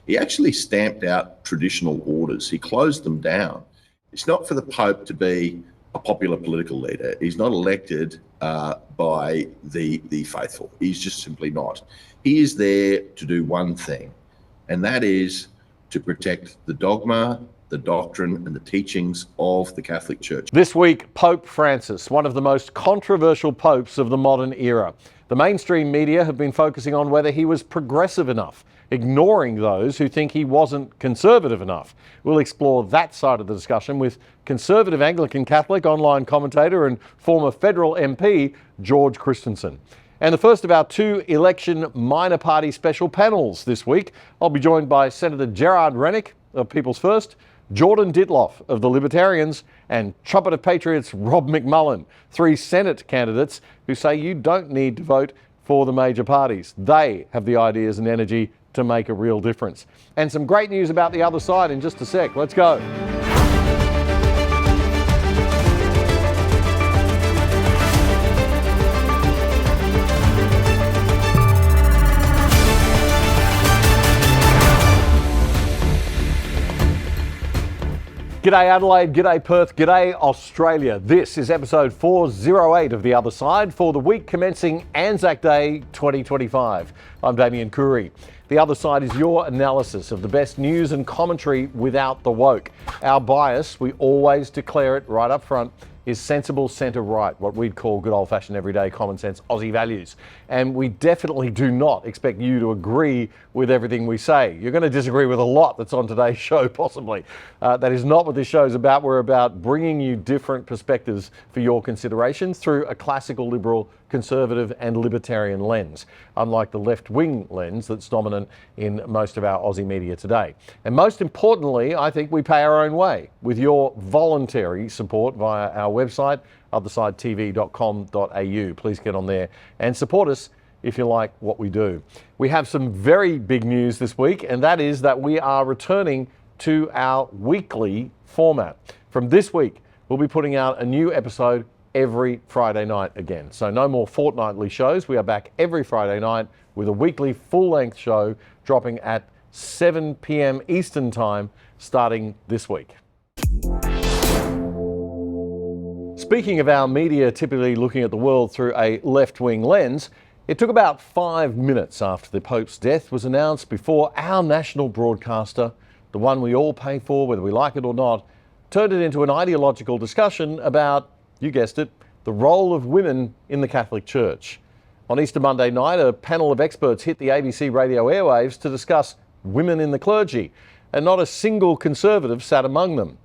He actually stamped out traditional orders. He closed them down. It's not for the Pope to be a popular political leader. He's not elected by the faithful. He's just simply not. He is there to do one thing, and that is to protect the dogma, the doctrine and the teachings of the Catholic Church. This week, Pope Francis, one of the most controversial popes of the modern era. The mainstream media have been focusing on whether he was progressive enough, ignoring those who think he wasn't conservative enough. We'll explore that side of the discussion with conservative Anglican Catholic online commentator and former federal MP, George Christensen. And the first of our two election minor party special panels this week, I'll be joined by Senator Gerard Rennick of People's First, Jordan Ditloff of the Libertarians, and Trumpet of Patriots Rob McMULLAN, three Senate candidates who say you don't need to vote for the major parties. They have the ideas and energy to make a real difference. And some great news about the other side in just a sec. Let's go. G'day Adelaide, g'day Perth, g'day Australia. This is episode 408 of The Other Side for the week commencing Anzac Day 2025. I'm Damien Coury. The Other Side is your analysis of the best news and commentary without the woke. Our bias, we always declare it right up front, is sensible centre-right, what we'd call good old-fashioned everyday common sense Aussie values. And we definitely do not expect you to agree with everything we say. You're going to disagree with a lot that's on today's show, possibly. That is not what this show is about. We're about bringing you different perspectives for your consideration through a classical liberal, conservative and libertarian lens, unlike the left-wing lens that's dominant in most of our Aussie media today. And most importantly, I think we pay our own way with your voluntary support via our website, othersidetv.com.au. Please get on there and support us if you like what we do. We have some very big news this week, and that is that we are returning to our weekly format. From this week, we'll be putting out a new episode every Friday night again. So no more fortnightly shows. We are back every Friday night with a weekly full-length show dropping at 7 p.m. Eastern Time starting this week. Speaking of our media typically looking at the world through a left-wing lens, it took about 5 minutes after the Pope's death was announced before our national broadcaster, the one we all pay for whether we like it or not, turned it into an ideological discussion about, you guessed it, the role of women in the Catholic Church. On Easter Monday night, a panel of experts hit the ABC radio airwaves to discuss women in the clergy, and not a single conservative sat among them.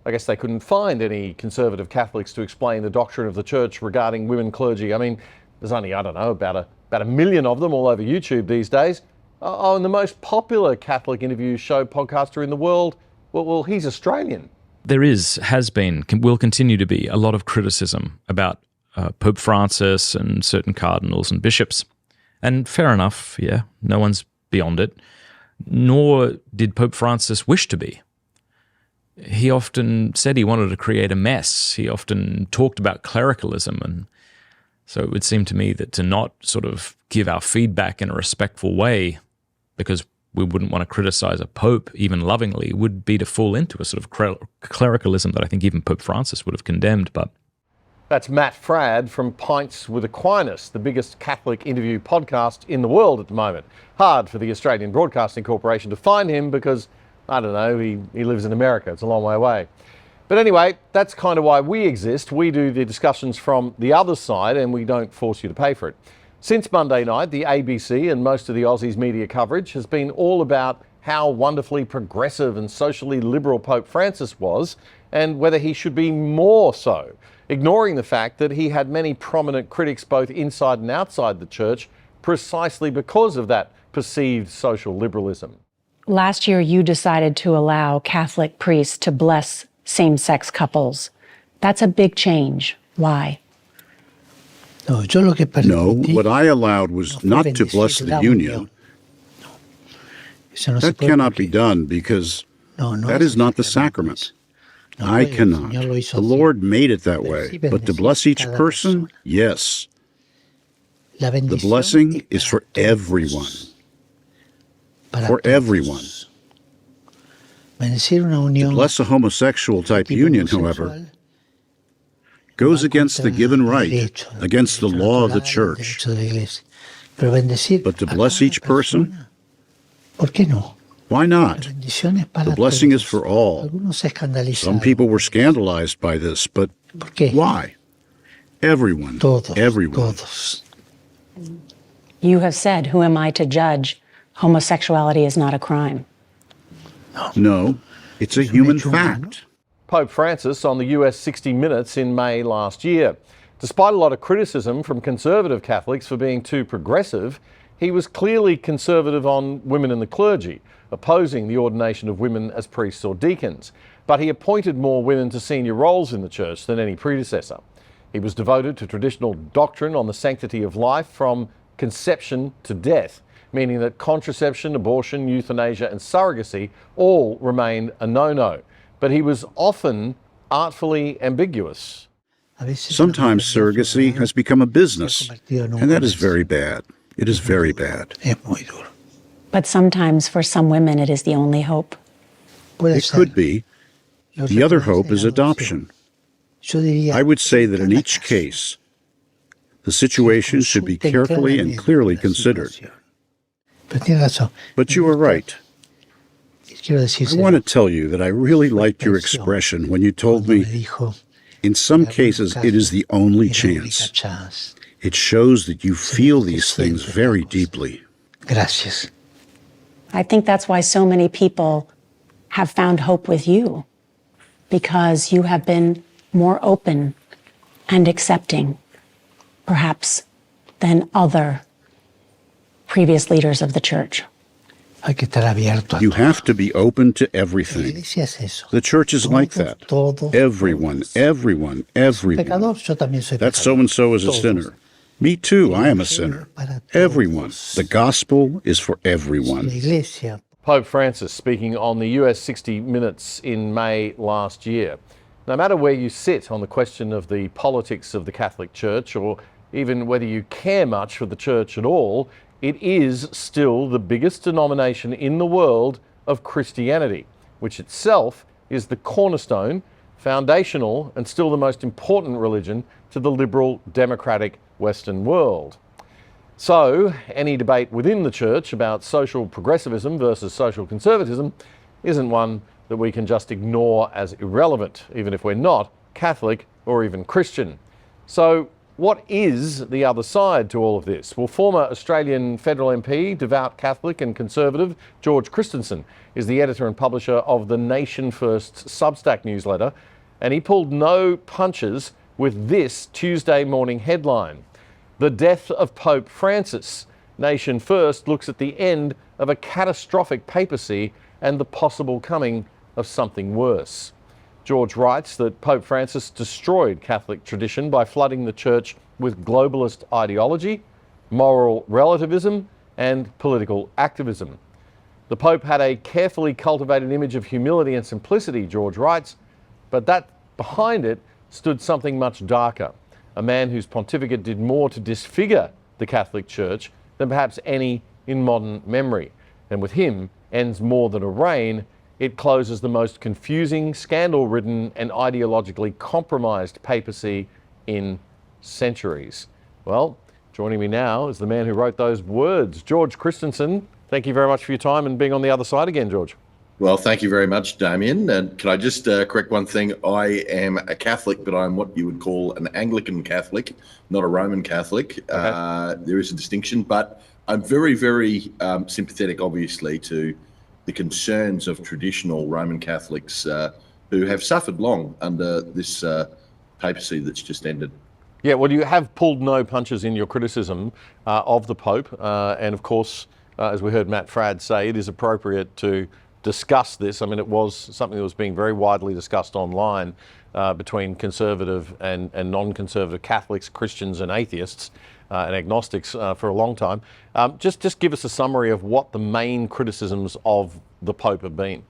I guess they couldn't find any conservative Catholics to explain the doctrine of the Church regarding women clergy. I mean, there's only, I don't know, about a million of them all over YouTube these days. Oh, and the most popular Catholic interview show podcaster in the world, well, he's Australian. There has been, will continue to be, a lot of criticism about Pope Francis and certain cardinals and bishops. And fair enough, yeah, no one's beyond it. Nor did Pope Francis wish to be. He often said he wanted to create a mess. He often talked about clericalism. And so it would seem to me that to not sort of give our feedback in a respectful way, because we wouldn't want to criticize a pope even lovingly, would be to fall into a sort of clericalism that I think even Pope Francis would have condemned. But that's Matt Fradd from Pints with Aquinas, the biggest Catholic interview podcast in the world at the moment. Hard for the Australian Broadcasting Corporation to find him because, I don't know, he lives in America. It's a long way away. But anyway, that's kind of why we exist. We do the discussions from the other side and we don't force you to pay for it. Since Monday night, the ABC and most of the Aussies media coverage has been all about how wonderfully progressive and socially liberal Pope Francis was and whether he should be more so, ignoring the fact that he had many prominent critics both inside and outside the church precisely because of that perceived social liberalism. Last year, you decided to allow Catholic priests to bless same-sex couples. That's a big change. Why? No, what I allowed was not to bless the union. That cannot be done because that is not the sacrament. I cannot. The Lord made it that way. But to bless each person, yes. The blessing is for everyone. for everyone. To bless a homosexual-type union, however, goes against the given right, against the law of the Church. But to bless each person, why not? The blessing is for all. Some people were scandalized by this, but why? Everyone, everyone. You have said, who am I to judge? Homosexuality is not a crime. No, it's a human fact. Pope Francis on the US 60 Minutes in May last year. Despite a lot of criticism from conservative Catholics for being too progressive, he was clearly conservative on women in the clergy, opposing the ordination of women as priests or deacons. But he appointed more women to senior roles in the church than any predecessor. He was devoted to traditional doctrine on the sanctity of life from conception to death, meaning that contraception, abortion, euthanasia and surrogacy all remained a no-no. But he was often artfully ambiguous. Sometimes surrogacy has become a business, and that is very bad. It is very bad. But sometimes for some women it is the only hope. It could be. The other hope is adoption. I would say that in each case, the situation should be carefully and clearly considered. But you are right. I want to tell you that I really liked your expression when you told me, in some cases, it is the only chance. It shows that you feel these things very deeply. I think that's why so many people have found hope with you, because you have been more open and accepting, perhaps, than other previous leaders of the church. You have to be open to everything. The church is like that. Everyone, everyone, everyone. That so-and-so is a sinner. Me too, I am a sinner. Everyone. The gospel is for everyone. Pope Francis speaking on the US 60 Minutes in May last year. No matter where you sit on the question of the politics of the Catholic Church, or even whether you care much for the Church at all, it is still the biggest denomination in the world of Christianity, which itself is the cornerstone, foundational, and still the most important religion to the liberal, democratic Western world. So, any debate within the Church about social progressivism versus social conservatism isn't one that we can just ignore as irrelevant, even if we're not Catholic or even Christian. So, what is the other side to all of this? Well, former Australian federal MP, devout Catholic and conservative, George Christensen is the editor and publisher of the Nation First Substack newsletter, and he pulled no punches with this Tuesday morning headline: The Death of Pope Francis. Nation First looks at the end of a catastrophic papacy and the possible coming of something worse. George writes that Pope Francis destroyed Catholic tradition by flooding the Church with globalist ideology, moral relativism, and political activism. The Pope had a carefully cultivated image of humility and simplicity, George writes, but that behind it stood something much darker. A man whose pontificate did more to disfigure the Catholic Church than perhaps any in modern memory. And with him ends more than a reign. It closes the most confusing, scandal-ridden and ideologically compromised papacy in centuries. Well, joining me now is the man who wrote those words, George Christensen. Thank you very much for your time and being on the other side again, George. Well, thank you very much, Damien. And can I just correct one thing? I am a Catholic, but I'm what you would call an Anglican Catholic, not a Roman Catholic. Okay. There is a distinction, but I'm very, very sympathetic, obviously, to the concerns of traditional Roman Catholics who have suffered long under this papacy that's just ended. Yeah, well, you have pulled no punches in your criticism of the Pope. And of course, as we heard Matt Fradd say, it is appropriate to discuss this. I mean, it was something that was being very widely discussed online between conservative and non-conservative Catholics, Christians and atheists and agnostics for a long time. Just give us a summary of what the main criticisms of the Pope have been.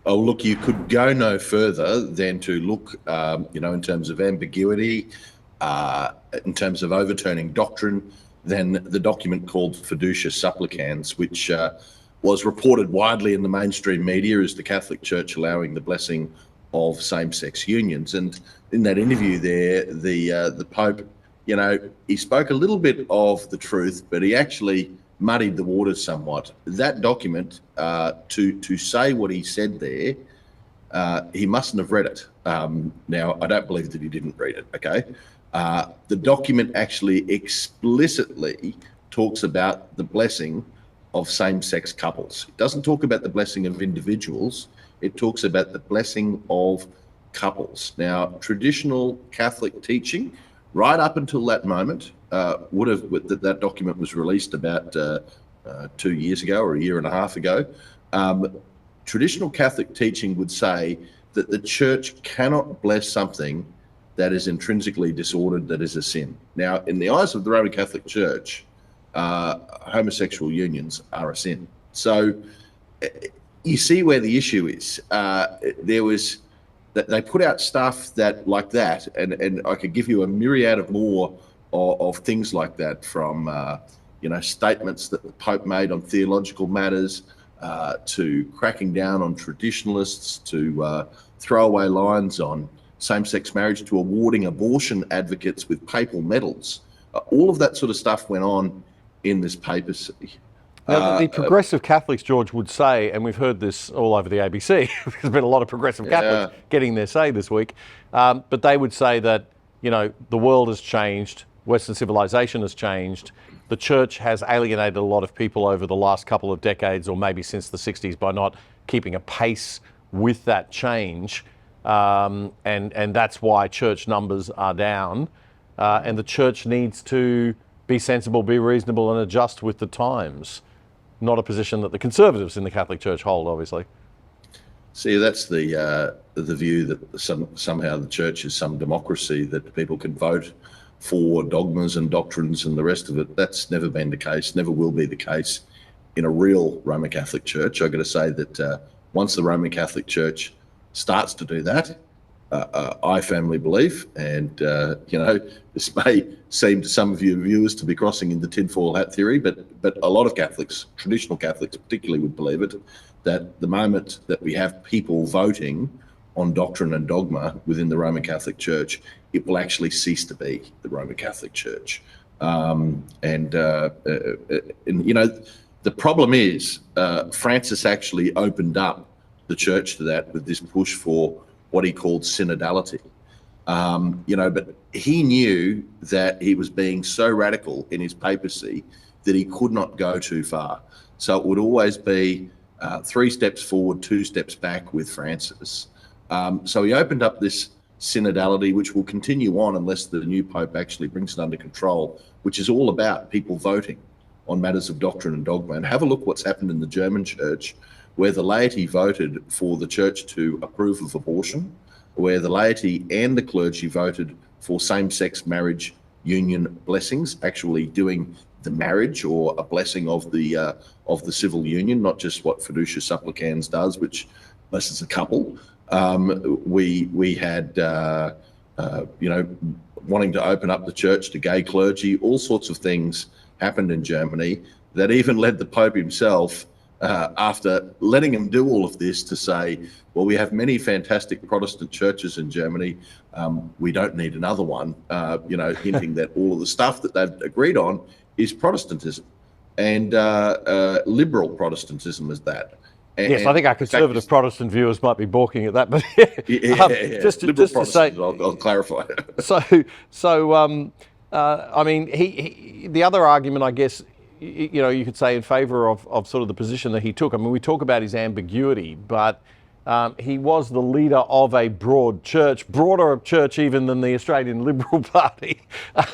Oh, look, you could go no further than to look, in terms of ambiguity, in terms of overturning doctrine, than the document called Fiducia Supplicans, which was reported widely in the mainstream media as the Catholic Church allowing the blessing of same-sex unions. And in that interview there, the Pope, you know, he spoke a little bit of the truth, but he actually muddied the waters somewhat. That document, to say what he said there, he mustn't have read it. Now, I don't believe that he didn't read it, okay? The document actually explicitly talks about the blessing of same-sex couples. It doesn't talk about the blessing of individuals. It talks about the blessing of couples. Now, traditional Catholic teaching, right up until that moment, that document was released about 2 years ago or a year and a half ago. Traditional Catholic teaching would say that the church cannot bless something that is intrinsically disordered, that is a sin. Now, in the eyes of the Roman Catholic Church, homosexual unions are a sin. So you see where the issue is. They put out stuff like that, and I could give you a myriad of more of things like that, from statements that the Pope made on theological matters, to cracking down on traditionalists, to throwaway lines on same-sex marriage, to awarding abortion advocates with papal medals. All of that sort of stuff went on in this papacy. Now, the progressive Catholics, George, would say, and we've heard this all over the ABC, there's been a lot of progressive Catholics getting their say this week, but they would say that, you know, the world has changed, Western civilization has changed, the church has alienated a lot of people over the last couple of decades, or maybe since the 60s, by not keeping a pace with that change, and that's why church numbers are down, and the church needs to be sensible, be reasonable, and adjust with the times. Not a position that the conservatives in the Catholic Church hold, obviously. See, that's the view that somehow the church is some democracy, that people can vote for dogmas and doctrines and the rest of it. That's never been the case, never will be the case in a real Roman Catholic Church. I've got to say that once the Roman Catholic Church starts to do that, I firmly believe, and this may seem to some of your viewers to be crossing into tinfoil hat theory, but a lot of Catholics, traditional Catholics particularly, would believe it, that the moment that we have people voting on doctrine and dogma within the Roman Catholic Church, it will actually cease to be the Roman Catholic Church. The problem is Francis actually opened up the church to that with this push for what he called synodality. But he knew that he was being so radical in his papacy that he could not go too far. So it would always be 3 steps forward, 2 steps back with Francis. So he opened up this synodality, which will continue on unless the new Pope actually brings it under control, which is all about people voting on matters of doctrine and dogma. And have a look what's happened in the German church, where the laity voted for the church to approve of abortion, where the laity and the clergy voted for same-sex marriage union blessings, actually doing the marriage or a blessing of the civil union, not just what fiducia supplicans does, which blesses a couple. We had wanting to open up the church to gay clergy. All sorts of things happened in Germany that even led the Pope himself, after letting him do all of this, to say, well, we have many fantastic Protestant churches in Germany. We don't need another one, hinting that all of the stuff that they've agreed on is Protestantism, and liberal Protestantism is that. Yes, I think our conservative Protestant viewers might be balking at that, but just to say, I'll clarify. I mean, the other argument, I guess, you could say in favour of sort of the position that he took. I mean, we talk about his ambiguity, but he was the leader of a broad church, broader church even than the Australian Liberal Party.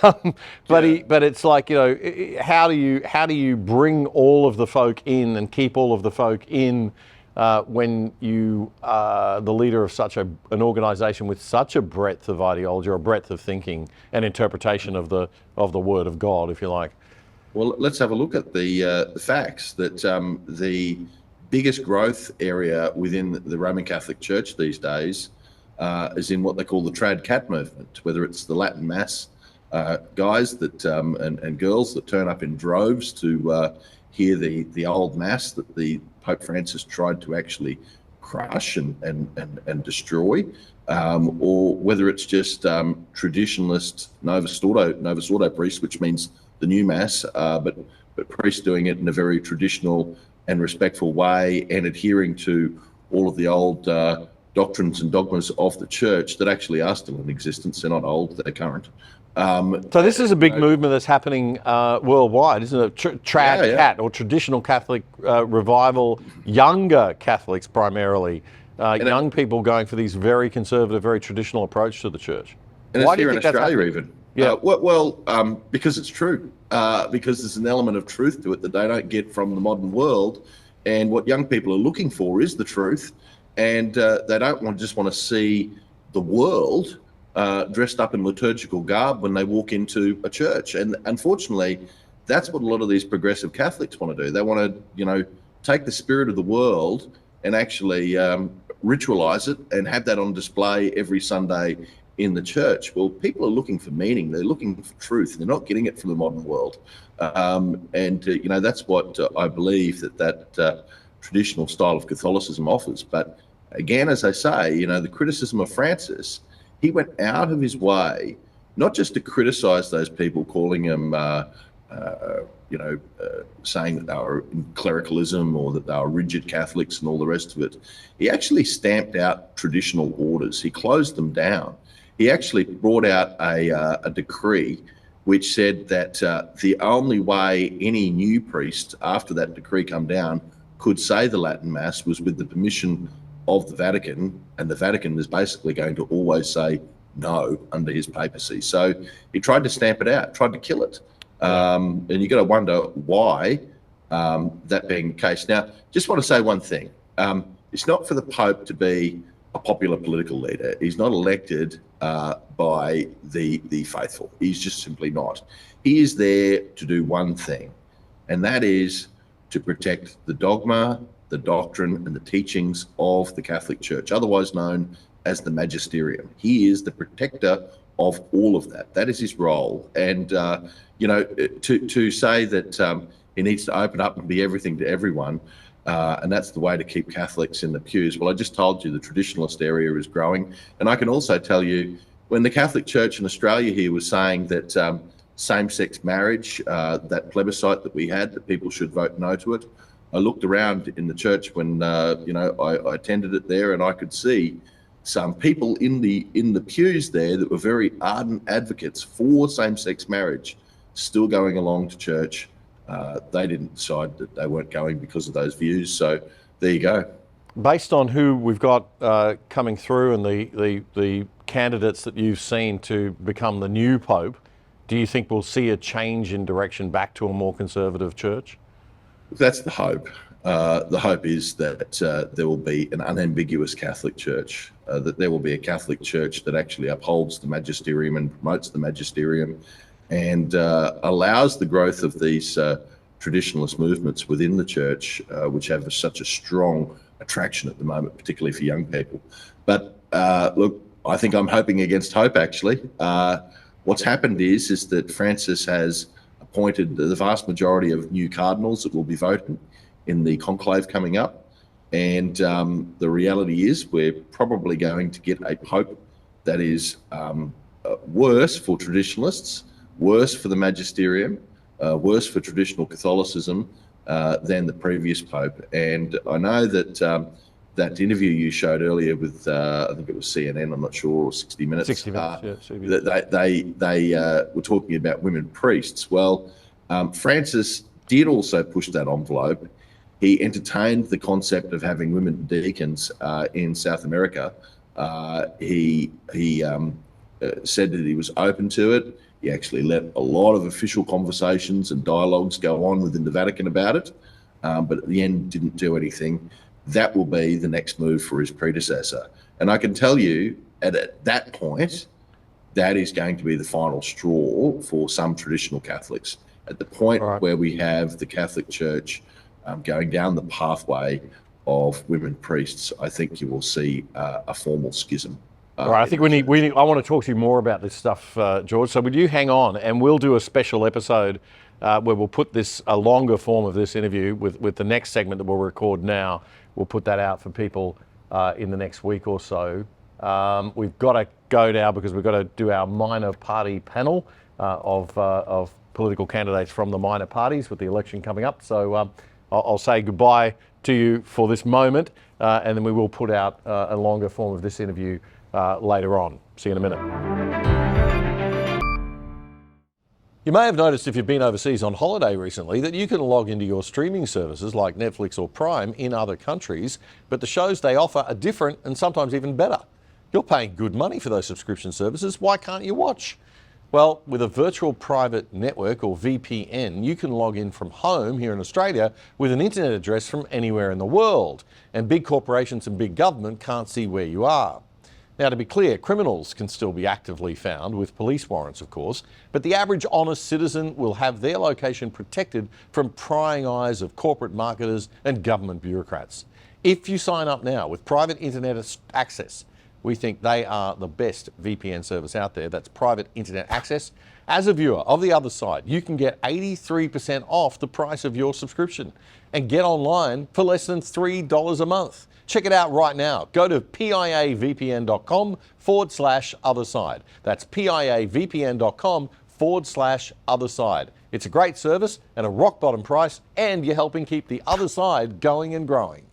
But it's like, how do you bring all of the folk in and keep all of the folk in when you are the leader of such an organisation with such a breadth of ideology, or a breadth of thinking and interpretation of the Word of God, if you like? Well, let's have a look at the facts that the biggest growth area within the Roman Catholic Church these days is in what they call the trad cat movement, whether it's the Latin Mass guys that and girls that turn up in droves to hear the old mass that the Pope Francis tried to actually crush and destroy, or whether it's just traditionalist Novus Ordo priests, which means the new mass, but priests doing it in a very traditional and respectful way and adhering to all of the old doctrines and dogmas of the church that actually are still in existence. They're not old, they're current. So this is a big movement that's happening worldwide, isn't it? Cat or traditional Catholic revival, younger Catholics primarily, young people going for these very conservative, very traditional approach to the church. And Why it's do you here in think Australia that's even. Yeah. Because it's true. Because there's an element of truth to it that they don't get from the modern world. And what young people are looking for is the truth. And they don't just want to see the world dressed up in liturgical garb when they walk into a church. And unfortunately, that's what a lot of these progressive Catholics want to do. They want to, take the spirit of the world and actually ritualize it and have that on display every Sunday in the church. Well, people are looking for meaning. They're looking for truth. They're not getting it from the modern world. That's what I believe that traditional style of Catholicism offers. But again, as I say, the criticism of Francis, he went out of his way, not just to criticize those people, calling them, saying that they were in clericalism or that they were rigid Catholics and all the rest of it. He actually stamped out traditional orders. He closed them down. He actually brought out a decree which said that the only way any new priest, after that decree come down, could say the Latin Mass was with the permission of the Vatican, and the Vatican is basically going to always say no under his papacy. So he tried to stamp it out, tried to kill it. And you got to wonder why that being the case. Now, just want to say one thing. It's not for the Pope to be a popular political leader. He's not elected by the faithful. He's just simply not. He is there to do one thing, and that is to protect the dogma, the doctrine, and the teachings of the Catholic Church, otherwise known as the magisterium. He is the protector of all of that. That is his role. And, to say that he needs to open up and be everything to everyone, and that's the way to keep Catholics in the pews. Well, I just told you the traditionalist area is growing. And I can also tell you, when the Catholic Church in Australia here was saying that same-sex marriage, that plebiscite that we had, that people should vote no to it, I looked around in the church when, I attended it there, and I could see some people in the pews there that were very ardent advocates for same-sex marriage still going along to church. They didn't decide that they weren't going because of those views. So there you go. Based on who we've got coming through and the candidates that you've seen to become the new Pope, do you think we'll see a change in direction back to a more conservative church? That's the hope. The hope is that there will be an unambiguous Catholic Church, that there will be a Catholic Church that actually upholds the magisterium and promotes the magisterium and allows the growth of these traditionalist movements within the church, which have such a strong attraction at the moment, particularly for young people. But look, I think I'm hoping against hope, actually. What's happened is that Francis has appointed the vast majority of new cardinals that will be voting in the conclave coming up. And the reality is we're probably going to get a pope that is worse for traditionalists, worse for the magisterium, worse for traditional Catholicism than the previous pope. And I know that that interview you showed earlier with, I think it was CNN, I'm not sure, or 60 Minutes. 60 Minutes, yeah. That they were talking about women priests. Well, Francis did also push that envelope. He entertained the concept of having women deacons in South America. He said that he was open to it. He actually let a lot of official conversations and dialogues go on within the Vatican about it, but at the end didn't do anything. That will be the next move for his predecessor. And I can tell you, at that point, that is going to be the final straw for some traditional Catholics. At the point where we have the Catholic Church going down the pathway of women priests, I think you will see a formal schism. All right, I think we need. I want to talk to you more about this stuff, George. So would you hang on, and we'll do a special episode where we'll put a longer form of this interview with the next segment that we'll record now. We'll put that out for people in the next week or so. We've got to go now because we've got to do our minor party panel of political candidates from the minor parties with the election coming up. So I'll say goodbye to you for this moment, and then we will put out a longer form of this interview later on. See you in a minute. You may have noticed if you've been overseas on holiday recently that you can log into your streaming services like Netflix or Prime in other countries, but the shows they offer are different and sometimes even better. You're paying good money for those subscription services. Why can't you watch? Well, with a virtual private network or VPN, you can log in from home here in Australia with an internet address from anywhere in the world, and big corporations and big government can't see where you are. Now, to be clear, criminals can still be actively found with police warrants, of course, but the average honest citizen will have their location protected from prying eyes of corporate marketers and government bureaucrats. If you sign up now with private internet access, we think they are the best VPN service out there. That's private internet access. As a viewer of The Other Side, you can get 83% off the price of your subscription and get online for less than $3 a month. Check it out right now. Go to piavpn.com/otherside. That's piavpn.com/otherside. It's a great service and a rock bottom price, and you're helping keep the other side going and growing.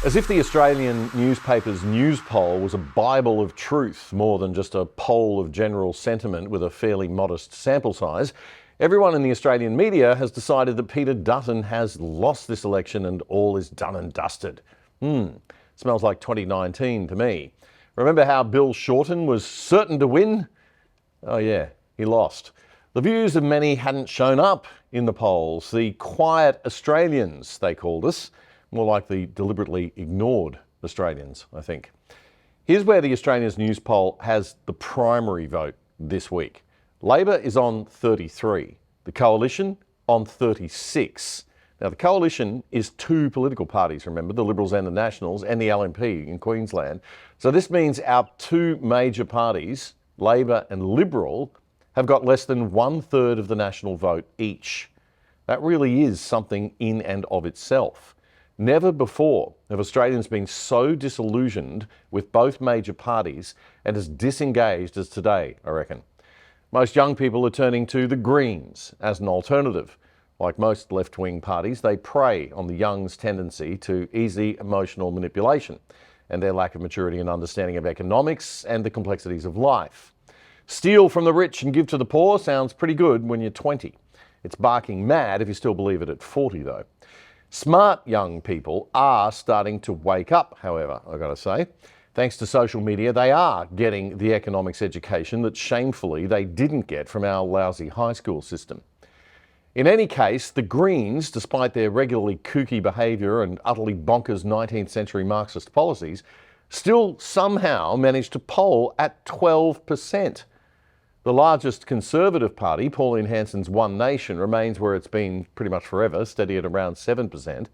As if the Australian newspaper's news poll was a Bible of truth more than just a poll of general sentiment with a fairly modest sample size, everyone in the Australian media has decided that Peter Dutton has lost this election and all is done and dusted. Smells like 2019 to me. Remember how Bill Shorten was certain to win? Oh yeah, he lost. The views of many hadn't shown up in the polls. The quiet Australians, they called us. More likely deliberately ignored Australians, I think. Here's where the Australians News poll has the primary vote this week. Labor is on 33, the Coalition on 36. Now the Coalition is two political parties, remember, the Liberals and the Nationals and the LNP in Queensland. So this means our two major parties, Labor and Liberal, have got less than 1/3 of the national vote each. That really is something in and of itself. Never before have Australians been so disillusioned with both major parties and as disengaged as today, I reckon. Most young people are turning to the Greens as an alternative. Like most left-wing parties, they prey on the young's tendency to easy emotional manipulation and their lack of maturity and understanding of economics and the complexities of life. Steal from the rich and give to the poor sounds pretty good when you're 20. It's barking mad if you still believe it at 40, though. Smart young people are starting to wake up, however, I've got to say. Thanks to social media, they are getting the economics education that shamefully they didn't get from our lousy high school system. In any case, the Greens, despite their regularly kooky behaviour and utterly bonkers 19th century Marxist policies, still somehow managed to poll at 12%. The largest Conservative party, Pauline Hanson's One Nation, remains where it's been pretty much forever, steady at around 7%,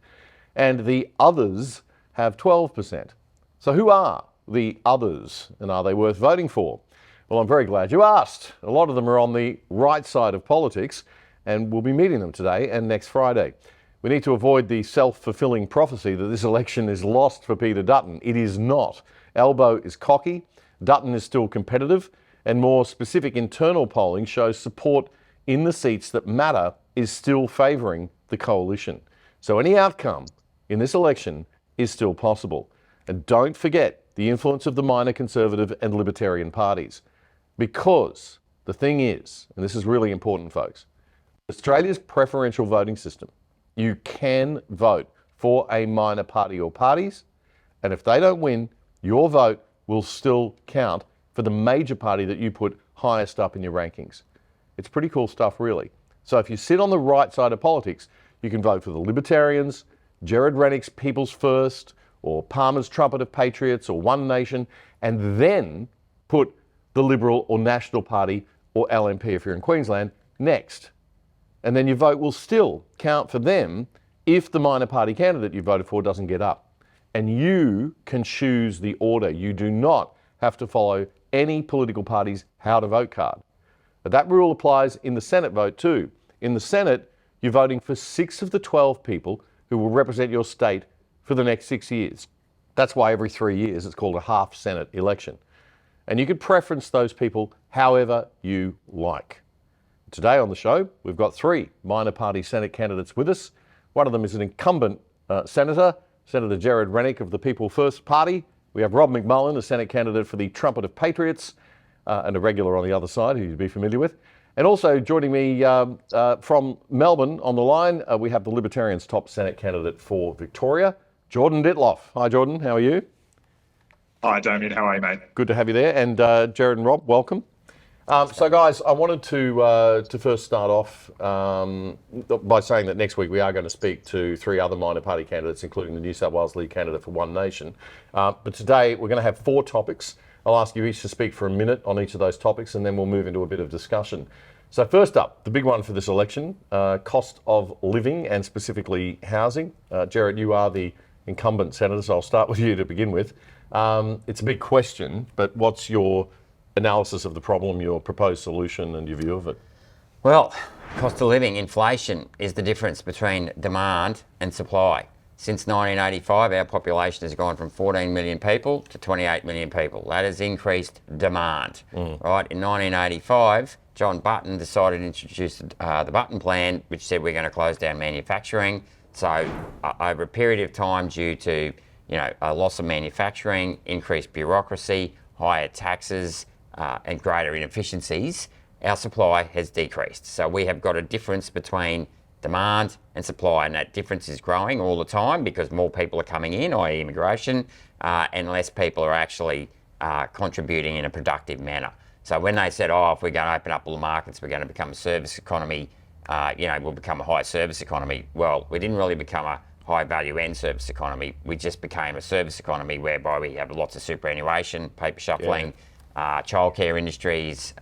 and the others have 12%. So who are the others, and are they worth voting for? Well, I'm very glad you asked. A lot of them are on the right side of politics, and we'll be meeting them today and next Friday. We need to avoid the self-fulfilling prophecy that this election is lost for Peter Dutton. It is not. Albo is cocky, Dutton is still competitive, and more specific internal polling shows support in the seats that matter is still favouring the Coalition. So any outcome in this election is still possible. And don't forget the influence of the minor Conservative and Libertarian parties. Because the thing is, and this is really important, folks, Australia's preferential voting system, you can vote for a minor party or parties, and if they don't win, your vote will still count for the major party that you put highest up in your rankings. It's pretty cool stuff, really. So if you sit on the right side of politics, you can vote for the Libertarians, Gerard Rennick's People's First, or Palmer's Trumpet of Patriots, or One Nation, and then put the Liberal or National Party, or LNP if you're in Queensland, next. And then your vote will still count for them if the minor party candidate you voted for doesn't get up. and you can choose the order. You do not have to follow any political party's how to vote card. But that rule applies in the Senate vote too. In the Senate, you're voting for 6 of the 12 people who will represent your state for the next 6 years. That's why every 3 years it's called a half Senate election. And you can preference those people however you like. Today on the show, we've got 3 minor party Senate candidates with us. One of them is an incumbent senator, Senator Gerard Rennick of the People First Party. We have Rob McMULLAN, a Senate candidate for the Trumpet of Patriots, and a regular on the other side who you'd be familiar with. And also joining me from Melbourne on the line, we have the Libertarians' top Senate candidate for Victoria, Jordan Ditloff. Hi, Jordan. How are you? Hi, Damien. How are you, mate? Good to have you there. And Gerard and Rob, welcome. So, guys, I wanted to first start off by saying that next week we are going to speak to 3 other minor party candidates, including the New South Wales lead candidate for One Nation. But today we're going to have 4 topics. I'll ask you each to speak for a minute on each of those topics, and then we'll move into a bit of discussion. So first up, the big one for this election, cost of living and specifically housing. Gerard, you are the incumbent senator, so I'll start with you to begin with. It's a big question, but what's your analysis of the problem, your proposed solution and your view of it? Well, cost of living, inflation is the difference between demand and supply. Since 1985, our population has gone from 14 million people to 28 million people. That has increased demand, right? In 1985, John Button decided to introduce the Button Plan, which said we're going to close down manufacturing. So over a period of time, due to a loss of manufacturing, increased bureaucracy, higher taxes, and greater inefficiencies, our supply has decreased. So we have got a difference between demand and supply, and that difference is growing all the time because more people are coming in, i.e. immigration, and less people are actually contributing in a productive manner. So when they said, if we're going to open up all the markets, we're going to become a service economy, we'll become a high service economy. Well, we didn't really become a high value end service economy. We just became a service economy whereby we have lots of superannuation, paper shuffling, childcare industries,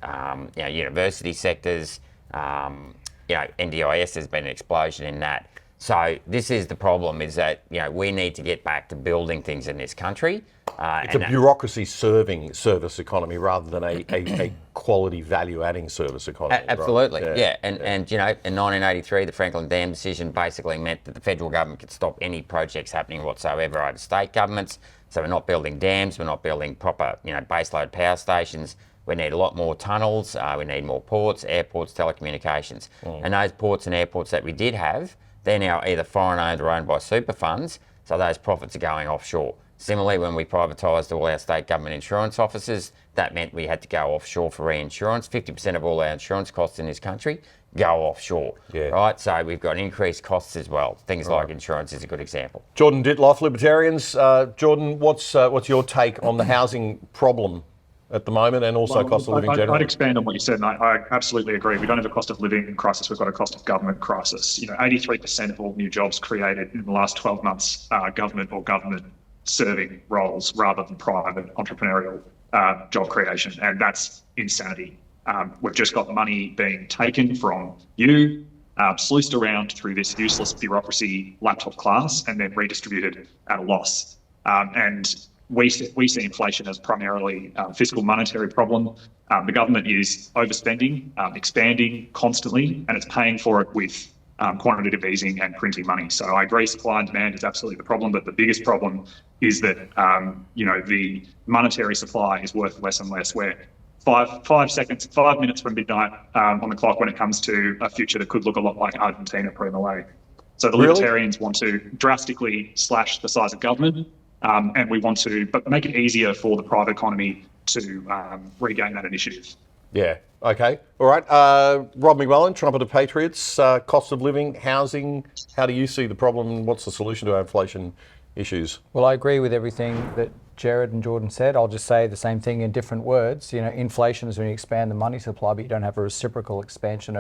university sectors, NDIS, there's been an explosion in that. So this is the problem, is that we need to get back to building things in this country. It's a bureaucracy serving service economy rather than a quality value adding service economy. Absolutely, right? yeah. And in 1983, the Franklin Dam decision basically meant that the federal government could stop any projects happening whatsoever over state governments. So we're not building dams, we're not building proper baseload power stations. We need a lot more tunnels, we need more ports, airports, telecommunications. And those ports and airports that we did have, they're now either foreign owned or owned by super funds, so those profits are going offshore. Similarly, when we privatised all our state government insurance offices, that meant we had to go offshore for reinsurance. 50% of all our insurance costs in this country go offshore, right? So we've got increased costs as well. Things like insurance is a good example. Jordan Ditloff, Libertarians. Jordan, what's your take on the housing problem at the moment, and also cost of living generally? I'd expand on what you said, and I absolutely agree. We don't have a cost of living crisis, we've got a cost of government crisis. 83% of all new jobs created in the last 12 months are government or government-serving roles rather than private entrepreneurial job creation, and that's insanity. We've just got money being taken from you, sluiced around through this useless bureaucracy laptop class, and then redistributed at a loss. And we see inflation as primarily a fiscal monetary problem. The government is overspending, expanding constantly, and it's paying for it with quantitative easing and printing money. So I agree, supply and demand is absolutely the problem, but the biggest problem is that the monetary supply is worth less and less. We're 5 minutes from midnight on the clock when it comes to a future that could look a lot like Argentina pre-Malay. So the Libertarians want to drastically slash the size of government, and we want to make it easier for the private economy to regain that initiative. Yeah, okay. All right. Rob McMULLAN, Trumpet of Patriots, cost of living, housing. How do you see the problem, and what's the solution to our inflation issues? Well, I agree with everything that Gerard and Jordan said. I'll just say the same thing in different words. Inflation is when you expand the money supply, but you don't have a reciprocal expansion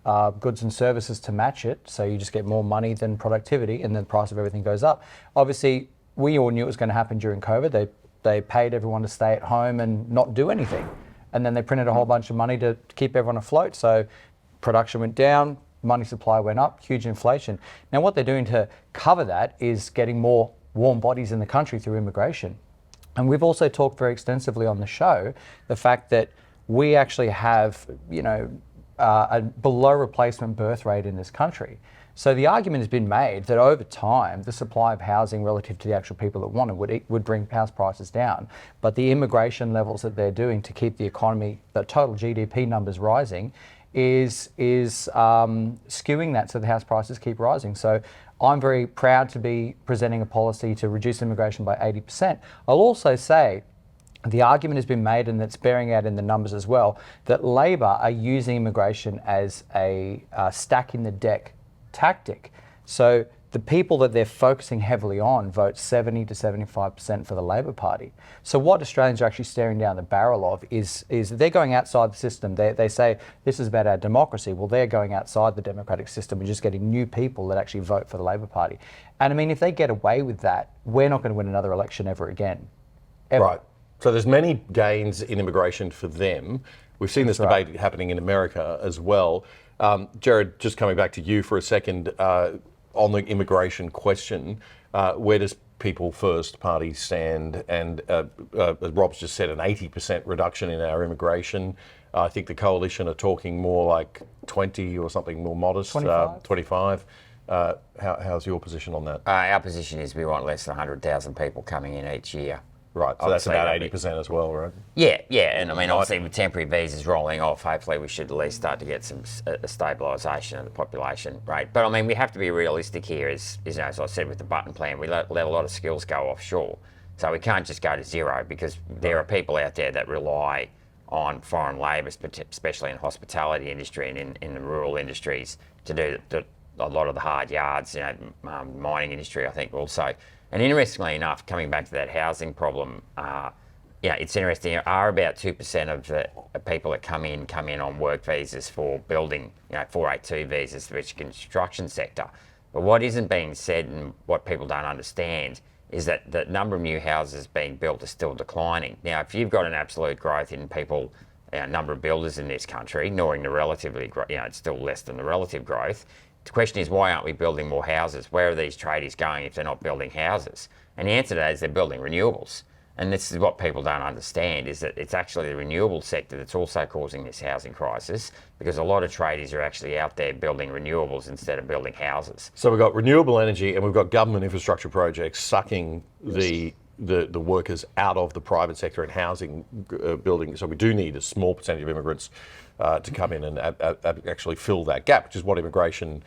of goods and services to match it. So you just get more money than productivity, and then the price of everything goes up. Obviously, we all knew it was going to happen during COVID. They paid everyone to stay at home and not do anything. And then they printed a whole bunch of money to keep everyone afloat. So production went down, money supply went up, huge inflation. Now what they're doing to cover that is getting more warm bodies in the country through immigration. And we've also talked very extensively on the show the fact that we actually have, a below replacement birth rate in this country. So the argument has been made that over time, the supply of housing relative to the actual people that want it would bring house prices down. But the immigration levels that they're doing to keep the economy, the total GDP numbers rising, is skewing that so the house prices keep rising. So I'm very proud to be presenting a policy to reduce immigration by 80%. I'll also say the argument has been made, and that's bearing out in the numbers as well, that Labor are using immigration as a stack in the deck tactic. So the people that they're focusing heavily on vote 70 to 75% for the Labor Party. So what Australians are actually staring down the barrel of is they're going outside the system. They say this is about our democracy. Well, they're going outside the democratic system and just getting new people that actually vote for the Labor Party. And I mean, if they get away with that, we're not going to win another election ever again. Ever. Right. So there's many gains in immigration for them. We've seen this debate happening in America as well. Gerard, just coming back to you for a second, on the immigration question, where does People First Party stand? And as Rob's just said, an 80% reduction in our immigration. I think the coalition are talking more like 20 or something more modest, 25. How's your position on that? Our position is we want less than 100,000 people coming in each year. Right, so that's about 80% as well, right? Yeah, and I mean, obviously with temporary visas rolling off, hopefully we should at least start to get some stabilisation of the population rate. But I mean, we have to be realistic here, as I said with the Button plan, we let a lot of skills go offshore. So we can't just go to zero, because there are people out there that rely on foreign labour, especially in the hospitality industry and in the rural industries, to do a lot of the hard yards, mining industry, I think also. And interestingly enough, coming back to that housing problem, it's interesting. There are about 2% of the people that come in on work visas for building, 482 visas, which is the construction sector. But what isn't being said, and what people don't understand, is that the number of new houses being built is still declining. Now, if you've got an absolute growth in people, number of builders in this country, ignoring the relatively, it's still less than the relative growth. The question is, why aren't we building more houses? Where are these tradies going if they're not building houses? And the answer to that is they're building renewables. And this is what people don't understand, is that it's actually the renewable sector that's also causing this housing crisis, because a lot of tradies are actually out there building renewables instead of building houses. So we've got renewable energy and we've got government infrastructure projects sucking the workers out of the private sector and housing building. So we do need a small percentage of immigrants to come in and actually fill that gap, which is what immigration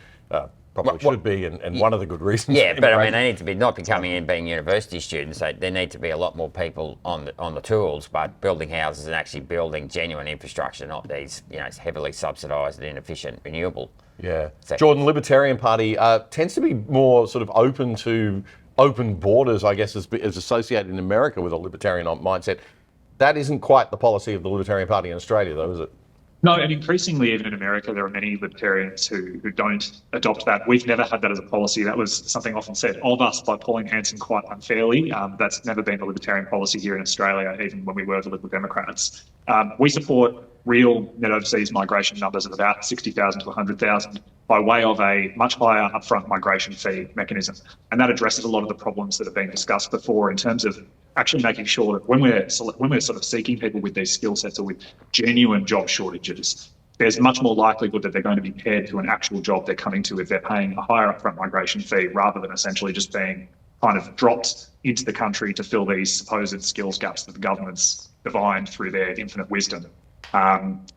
probably should be, and one of the good reasons. Yeah, but I mean, they need to be not be coming in being university students. There need to be a lot more people on the tools, but building houses and actually building genuine infrastructure, not these heavily subsidised and inefficient renewable. Yeah, sectors. Jordan, Libertarian Party tends to be more sort of open to open borders, I guess, as associated in America with a libertarian mindset. That isn't quite the policy of the Libertarian Party in Australia, though, is it? No, and increasingly, even in America, there are many libertarians who don't adopt that. We've never had that as a policy. That was something often said of us by Pauline Hanson quite unfairly. That's never been the libertarian policy here in Australia, even when we were the Liberal Democrats. We support real net overseas migration numbers of about 60,000 to 100,000 by way of a much higher upfront migration fee mechanism. And that addresses a lot of the problems that have been discussed before in terms of actually making sure that when we're sort of seeking people with these skill sets or with genuine job shortages, there's much more likelihood that they're going to be paired to an actual job they're coming to if they're paying a higher upfront migration fee, rather than essentially just being kind of dropped into the country to fill these supposed skills gaps that the government's divined through their infinite wisdom.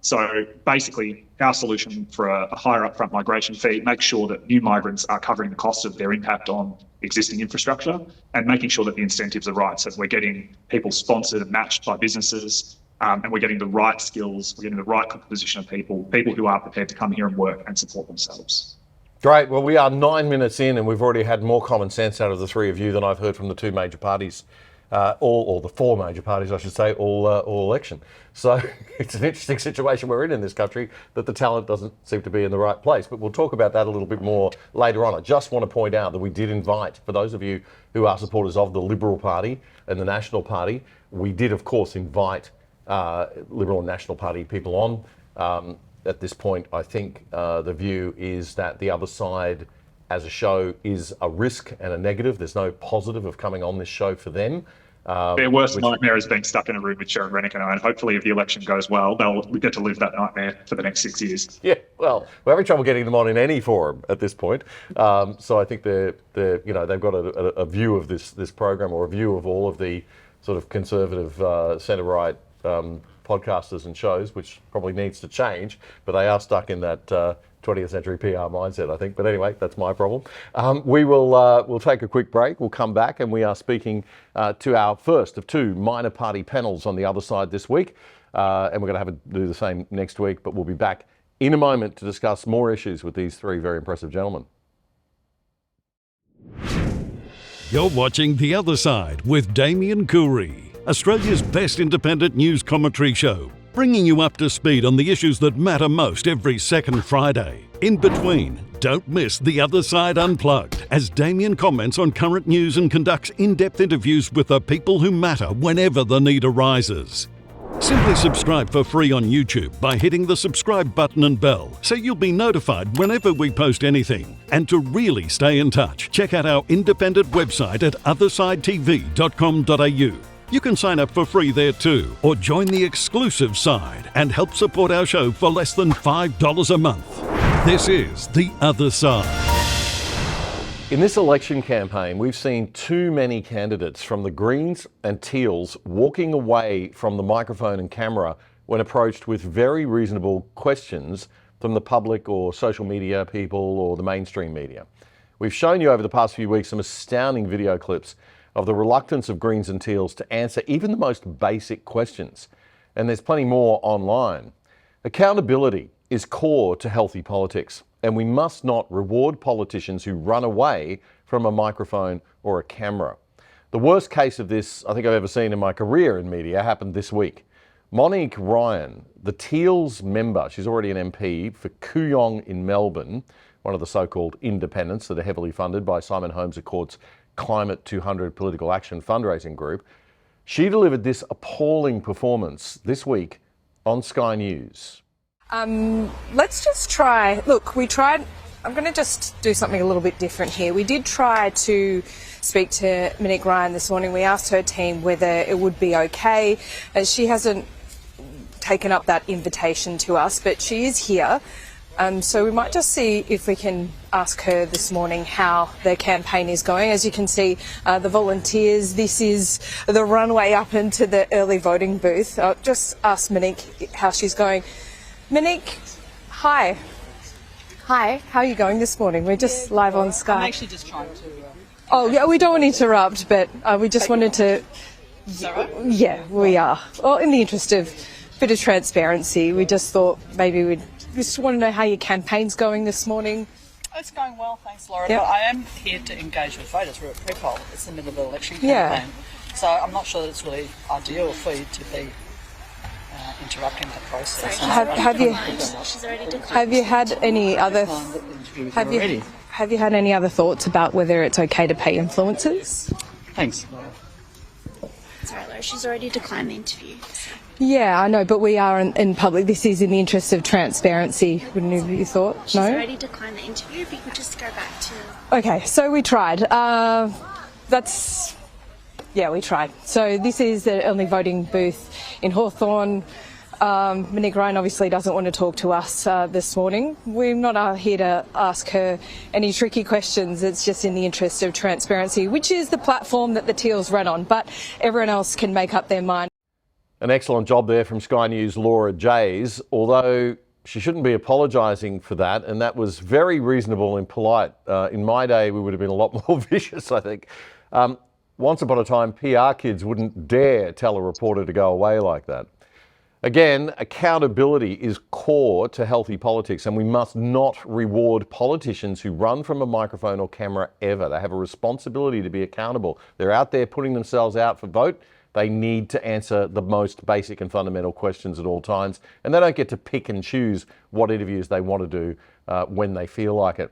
So basically, our solution for a higher upfront migration fee makes sure that new migrants are covering the cost of their impact on existing infrastructure, and making sure that the incentives are right. So we're getting people sponsored and matched by businesses, and we're getting the right skills, we're getting the right composition of people who are prepared to come here and work and support themselves. Great. Well, we are 9 minutes in and we've already had more common sense out of the three of you than I've heard from the two major parties. Or the four major parties, I should say, all election. So it's an interesting situation we're in this country, that the talent doesn't seem to be in the right place. But we'll talk about that a little bit more later on. I just want to point out that we did invite, for those of you who are supporters of the Liberal Party and the National Party, we did, of course, invite Liberal and National Party people on. At this point, I think the view is that the other side as a show is a risk and a negative. There's no positive of coming on this show for them. Their worst nightmare is being stuck in a room with Gerard Rennick and I, and hopefully if the election goes well, they'll get to live that nightmare for the next 6 years. Yeah, well, we're having trouble getting them on in any forum at this point. So I think they've got a view of this program, or a view of all of the sort of conservative centre-right podcasters and shows, which probably needs to change, but they are stuck in that 20th century PR mindset, I think. But anyway, that's my problem. We'll take a quick break. We'll come back, and we are speaking to our first of two minor party panels on the other side this week. And we're going to do the same next week, but we'll be back in a moment to discuss more issues with these three very impressive gentlemen. You're watching The Other Side with Damien Coorey, Australia's best independent news commentary show, bringing you up to speed on the issues that matter most every second Friday. In between, don't miss The Other Side Unplugged, as Damien comments on current news and conducts in-depth interviews with the people who matter whenever the need arises. Simply subscribe for free on YouTube by hitting the subscribe button and bell, so you'll be notified whenever we post anything. And to really stay in touch, check out our independent website at othersidetv.com.au. You can sign up for free there too, or join the exclusive side and help support our show for less than $5 a month. This is The Other Side. In this election campaign, we've seen too many candidates from the Greens and Teals walking away from the microphone and camera when approached with very reasonable questions from the public or social media people or the mainstream media. We've shown you over the past few weeks some astounding video clips of the reluctance of Greens and Teals to answer even the most basic questions. And there's plenty more online. Accountability is core to healthy politics, and we must not reward politicians who run away from a microphone or a camera. The worst case of this I think I've ever seen in my career in media happened this week. Monique Ryan, the Teals member, she's already an MP for Kooyong in Melbourne, one of the so-called independents that are heavily funded by Simon Holmes Accord's Climate 200 political action fundraising group. She delivered this appalling performance this week on Sky News. Let's just try. Look, we tried. I'm going to just do something a little bit different here. We did try to speak to Monique Ryan this morning. We asked her team whether it would be okay, as she hasn't taken up that invitation to us, but she is here. So we might just see if we can ask her this morning how their campaign is going. As you can see, the volunteers, this is the runway up into the early voting booth. I'll just ask Monique how she's going. Monique, hi. Hi, how are you going this morning? We're just live on Sky. I'm actually just trying to... Oh, yeah, we don't want to interrupt, but we just wanted to... Is that right? Yeah, we are. Well, in the interest of a bit of transparency, we just thought maybe we'd just want to know how your campaign's going this morning. It's going well, thanks, Laura. Yep. But I am here to engage with voters. We're at pre-poll. It's the middle of the election campaign. So I'm not sure that it's really ideal for you to be interrupting that process. Have you had any other thoughts about whether it's okay to pay influencers? Thanks, Laura. Sorry, Laura, she's already declined the interview. Yeah, I know, but we are in public. This is in the interest of transparency, wouldn't you thought? She's already declined the interview, but you could just go back to... Okay, so we tried. We tried. So this is the only voting booth in Hawthorn. Monique Ryan obviously doesn't want to talk to us this morning. We're not here to ask her any tricky questions. It's just in the interest of transparency, which is the platform that the Teals run on. But everyone else can make up their mind. An excellent job there from Sky News' Laura Jays, although she shouldn't be apologising for that, and that was very reasonable and polite. In my day, we would have been a lot more vicious, I think. Once upon a time, PR kids wouldn't dare tell a reporter to go away like that. Again, accountability is core to healthy politics, and we must not reward politicians who run from a microphone or camera ever. They have a responsibility to be accountable. They're out there putting themselves out for vote. They need to answer the most basic and fundamental questions at all times, and they don't get to pick and choose what interviews they want to do when they feel like it.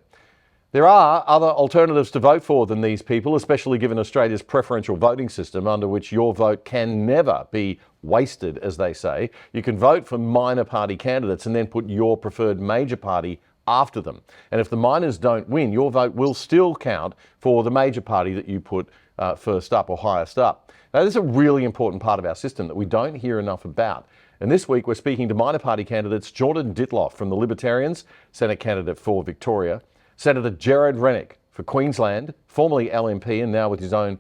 There are other alternatives to vote for than these people, especially given Australia's preferential voting system, under which your vote can never be wasted, as they say. You can vote for minor party candidates and then put your preferred major party after them. And if the minors don't win, your vote will still count for the major party that you put first up or highest up. Now, this is a really important part of our system that we don't hear enough about. And this week, we're speaking to minor party candidates Jordan Ditloff from the Libertarians, Senate candidate for Victoria, Senator Gerard Rennick for Queensland, formerly LMP and now with his own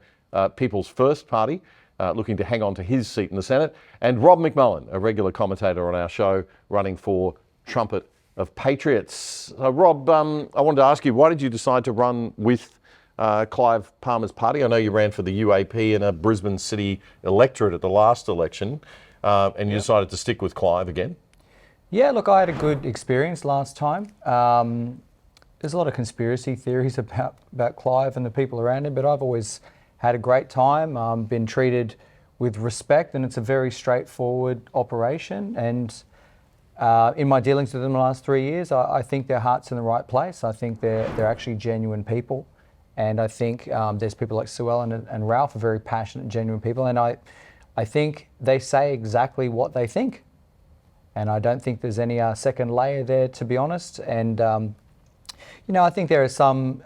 People's First Party, looking to hang on to his seat in the Senate, and Rob McMULLAN, a regular commentator on our show, running for Trumpet of Patriots. Rob, I wanted to ask you, why did you decide to run with Clive Palmer's party? I know you ran for the UAP in a Brisbane City electorate at the last election, and you decided to stick with Clive again. Yeah, look, I had a good experience last time. There's a lot of conspiracy theories about Clive and the people around him, but I've always had a great time, been treated with respect, and it's a very straightforward operation. And in my dealings with them the last 3 years, I think their heart's in the right place. I think they're actually genuine people. And I think there's people like Sue Ellen and Ralph are very passionate, genuine people. And I think they say exactly what they think. And I don't think there's any second layer there, to be honest. And, you know, I think there are some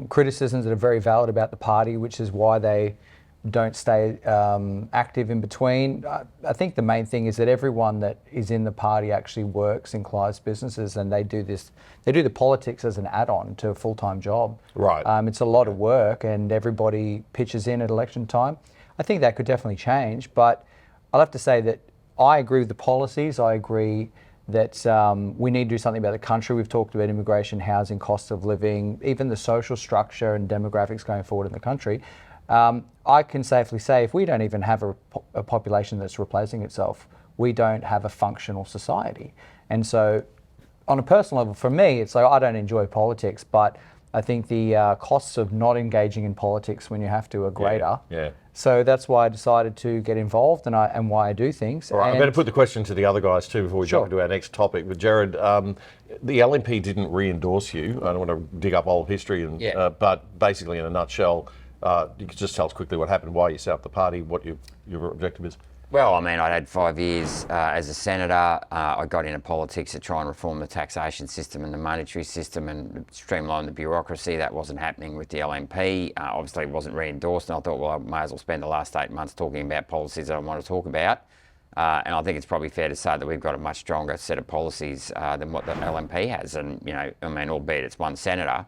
criticisms that are very valid about the party, which is why they don't stay active in between. I think the main thing is that everyone that is in the party actually works in Clive's businesses, and they do the politics as an add-on to a full-time job. Right. It's a lot of work, and everybody pitches in at election time. I think that could definitely change, but I'll have to say that I agree with the policies. I agree that we need to do something about the country. We've talked about immigration, housing, cost of living, even the social structure and demographics going forward in the country. I can safely say if we don't even have a population that's replacing itself, we don't have a functional society. And so on a personal level, for me, it's like I don't enjoy politics, but I think the costs of not engaging in politics when you have to are greater. Yeah. So that's why I decided to get involved and why I do things. All right, I better put the question to the other guys too before we jump Sure. into our next topic. But Gerard, the LNP didn't re-endorse you. I don't want to dig up old history, but basically in a nutshell, you could just tell us quickly what happened, why you set up the party, what your objective is. Well, I mean, I had 5 years as a senator. I got into politics to try and reform the taxation system and the monetary system and streamline the bureaucracy. That wasn't happening with the LNP. Obviously, it wasn't re-endorsed, and I thought, well, I may as well spend the last 8 months talking about policies that I want to talk about. And I think it's probably fair to say that we've got a much stronger set of policies than what the LNP has. And, you know, I mean, albeit it's one senator,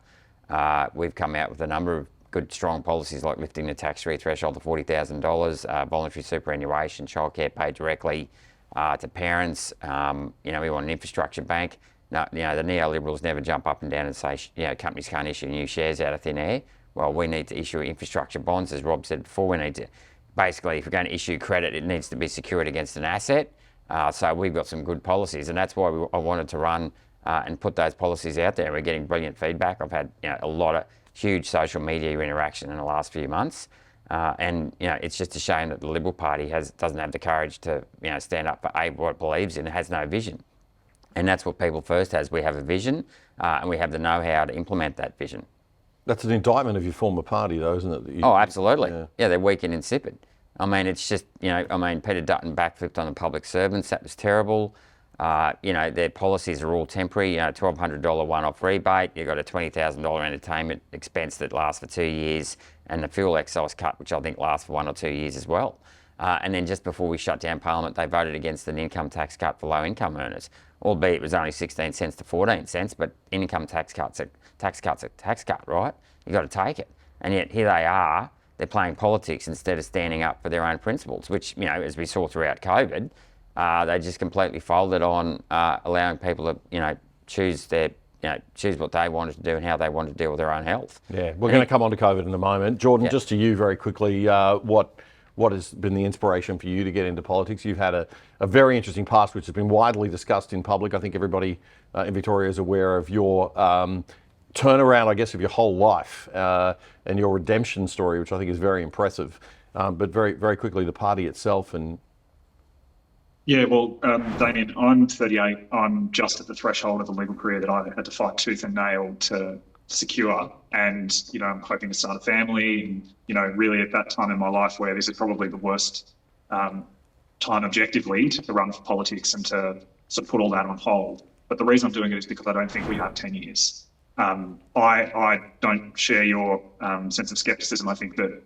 we've come out with a number of good, strong policies like lifting the tax-free threshold to $40,000, voluntary superannuation, childcare paid directly to parents. You know, we want an infrastructure bank. No, you know, the neoliberals never jump up and down and say, you know, companies can't issue new shares out of thin air. Well, we need to issue infrastructure bonds, as Rob said before. We need to, basically, if we're going to issue credit, it needs to be secured against an asset. So we've got some good policies, and that's why I wanted to run and put those policies out there. We're getting brilliant feedback. I've had, you know, a lot of huge social media interaction in the last few months, and you know, it's just a shame that the Liberal Party doesn't have the courage to, you know, stand up for what it believes in. It has no vision, and that's what People First has. We have a vision, and we have the know-how to implement that vision. That's an indictment of your former party, though, isn't it? Oh, absolutely. Yeah, they're weak and insipid. I mean, it's just, you know, I mean, Peter Dutton backflipped on the public servants. That was terrible. You know, their policies are all temporary. You know, $1,200 one-off rebate. You've got a $20,000 entertainment expense that lasts for 2 years, and the fuel excise cut, which I think lasts for 1 or 2 years as well. And then just before we shut down Parliament, they voted against an income tax cut for low-income earners, albeit it was only 16 cents to 14 cents. But income tax cuts are tax cut, right? You got to take it. And yet here they are. They're playing politics instead of standing up for their own principles, which, you know, as we saw throughout COVID. They just completely folded on allowing people to, you know, choose what they wanted to do and how they wanted to deal with their own health. Yeah, we're going to come on to COVID in a moment. Jordan, just to you very quickly, what has been the inspiration for you to get into politics? You've had a very interesting past, which has been widely discussed in public. I think everybody in Victoria is aware of your turnaround, I guess, of your whole life and your redemption story, which I think is very impressive. But very, very quickly, the party itself and... Yeah, well, Damien, I'm 38. I'm just at the threshold of a legal career that I had to fight tooth and nail to secure. And, you know, I'm hoping to start a family. And, you know, really at that time in my life where this is probably the worst time objectively to run for politics and to sort of put all that on hold. But the reason I'm doing it is because I don't think we have 10 years. I don't share your sense of skepticism. I think that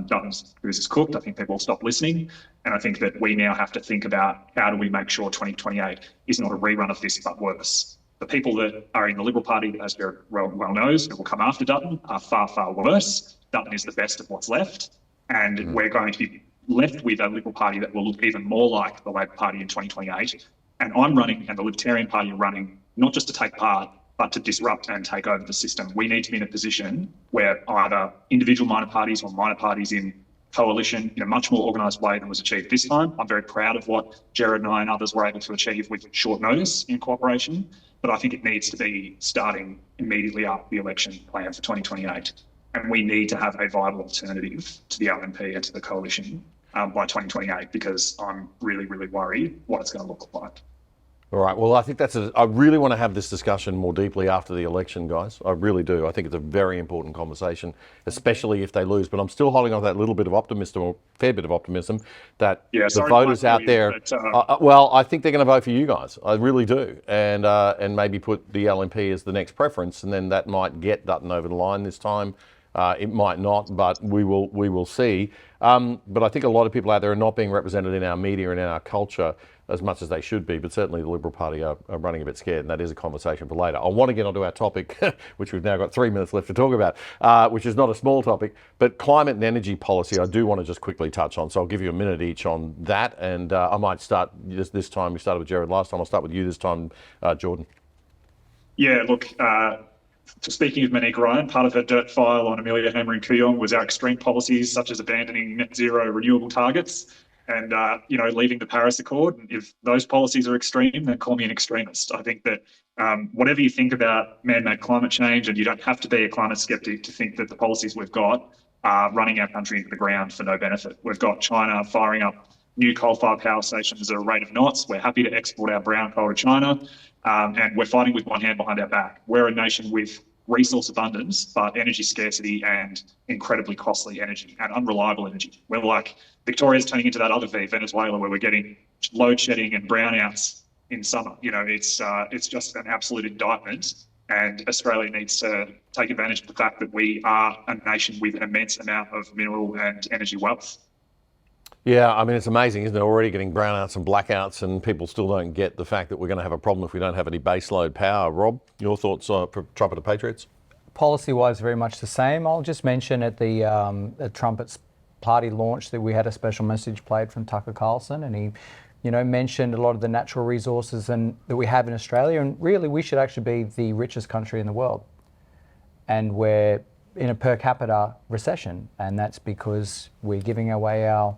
Dutton's goose is cooked. I think people will stop listening. And I think that we now have to think about how do we make sure 2028 is not a rerun of this, but worse. The people that are in the Liberal Party, as Gerard well knows, who will come after Dutton, are far, far worse. Dutton is the best of what's left. And we're going to be left with a Liberal Party that will look even more like the Labor Party in 2028. And I'm running, and the Libertarian Party are running, not just to take part, but to disrupt and take over the system. We need to be in a position where either individual minor parties or minor parties in coalition in a much more organised way than was achieved this time. I'm very proud of what Gerard and I and others were able to achieve with short notice in cooperation, but I think it needs to be starting immediately after the election plan for 2028. And we need to have a viable alternative to the LNP and to the coalition by 2028, because I'm really, really worried what it's going to look like. All right. Well, I think I really want to have this discussion more deeply after the election, guys. I really do. I think it's a very important conversation, especially if they lose. But I'm still holding on to that little bit of optimism, or fair bit of optimism, that the voters out there, well, I think they're going to vote for you guys. I really do. And maybe put the LNP as the next preference, and then that might get Dutton over the line this time. It might not, but we will see. But I think a lot of people out there are not being represented in our media and in our culture as much as they should be, but certainly the Liberal Party are running a bit scared, and that is a conversation for later. I want to get onto our topic, which we've now got 3 minutes left to talk about, which is not a small topic, but climate and energy policy I do want to just quickly touch on, so I'll give you a minute each on that, and I might start this time. We started with Gerard last time. I'll start with you this time, Jordan. Yeah, look, speaking of Monique Ryan, part of her dirt file on Amelia Hammer and Kooyong was our extreme policies, such as abandoning net zero renewable targets and, leaving the Paris Accord. And if those policies are extreme, then call me an extremist. I think that whatever you think about man-made climate change, and you don't have to be a climate skeptic to think that the policies we've got are running our country into the ground for no benefit. We've got China firing up new coal-fired power stations at a rate of knots. We're happy to export our brown coal to China, and we're fighting with one hand behind our back. We're a nation with resource abundance, but energy scarcity and incredibly costly energy and unreliable energy. We're like, Victoria's turning into that other V, Venezuela, where we're getting load shedding and brownouts in summer. It's just an absolute indictment, and Australia needs to take advantage of the fact that we are a nation with an immense amount of mineral and energy wealth. Yeah, I mean, it's amazing, isn't it? Already getting brownouts and blackouts, and people still don't get the fact that we're going to have a problem if we don't have any baseload power. Rob, your thoughts on Trumpet of Patriots? Policy-wise, very much the same. I'll just mention at the Trumpet's party launch that we had a special message played from Tucker Carlson, and he, mentioned a lot of the natural resources that we have in Australia, and really we should actually be the richest country in the world. And we're in a per capita recession, and that's because we're giving away our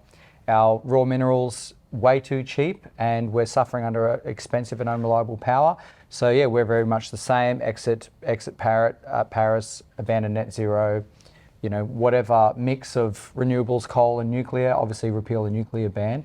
raw minerals way too cheap, and we're suffering under expensive and unreliable power. So yeah, we're very much the same. Exit Paris, abandon net zero, whatever mix of renewables, coal and nuclear, obviously repeal the nuclear ban.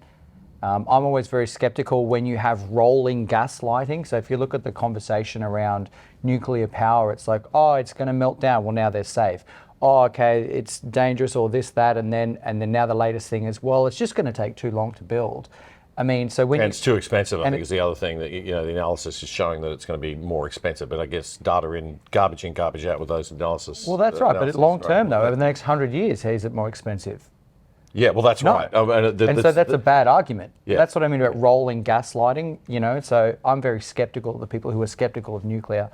I'm always very skeptical when you have rolling gaslighting. So if you look at the conversation around nuclear power, it's like, oh, it's going to melt down. Well, now they're safe. Oh, okay, it's dangerous, or this, that, and then now the latest thing is, well, it's just going to take too long to build. I mean, so when it's too expensive, I think, is the other thing that the analysis is showing that it's going to be more expensive. But I guess data in, garbage out with those analysis. Well, that's right. But long term, though, over the next 100 years, is it more expensive? Yeah, well, that's right. So that's a bad argument. Yeah. That's what I mean about rolling gaslighting. So I'm very skeptical of the people who are skeptical of nuclear.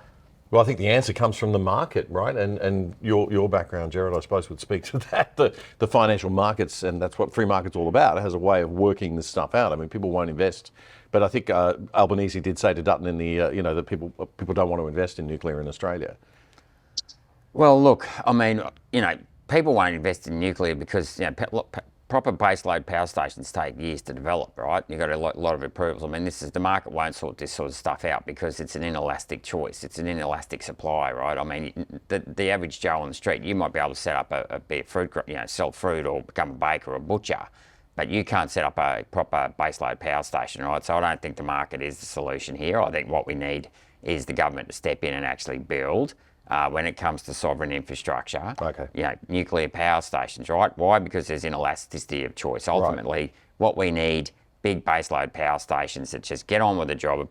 Well, I think the answer comes from the market, right? And your background, Gerard, I suppose, would speak to that. The financial markets, and that's what free market's all about. It has a way of working this stuff out. I mean, people won't invest. But I think Albanese did say to Dutton in the, that people don't want to invest in nuclear in Australia. Well, look, I mean, people won't invest in nuclear because, proper baseload power stations take years to develop, right? You've got a lot of approvals. I mean, the market won't sort this sort of stuff out because it's an inelastic choice. It's an inelastic supply, right? I mean, the average Joe on the street, you might be able to set up be a fruit, sell fruit or become a baker or a butcher, but you can't set up a proper baseload power station, right? So I don't think the market is the solution here. I think what we need is the government to step in and actually build. When it comes to sovereign infrastructure, nuclear power stations, right? Why? Because there's inelasticity of choice. Ultimately, what we need, big baseload power stations that just get on with the job of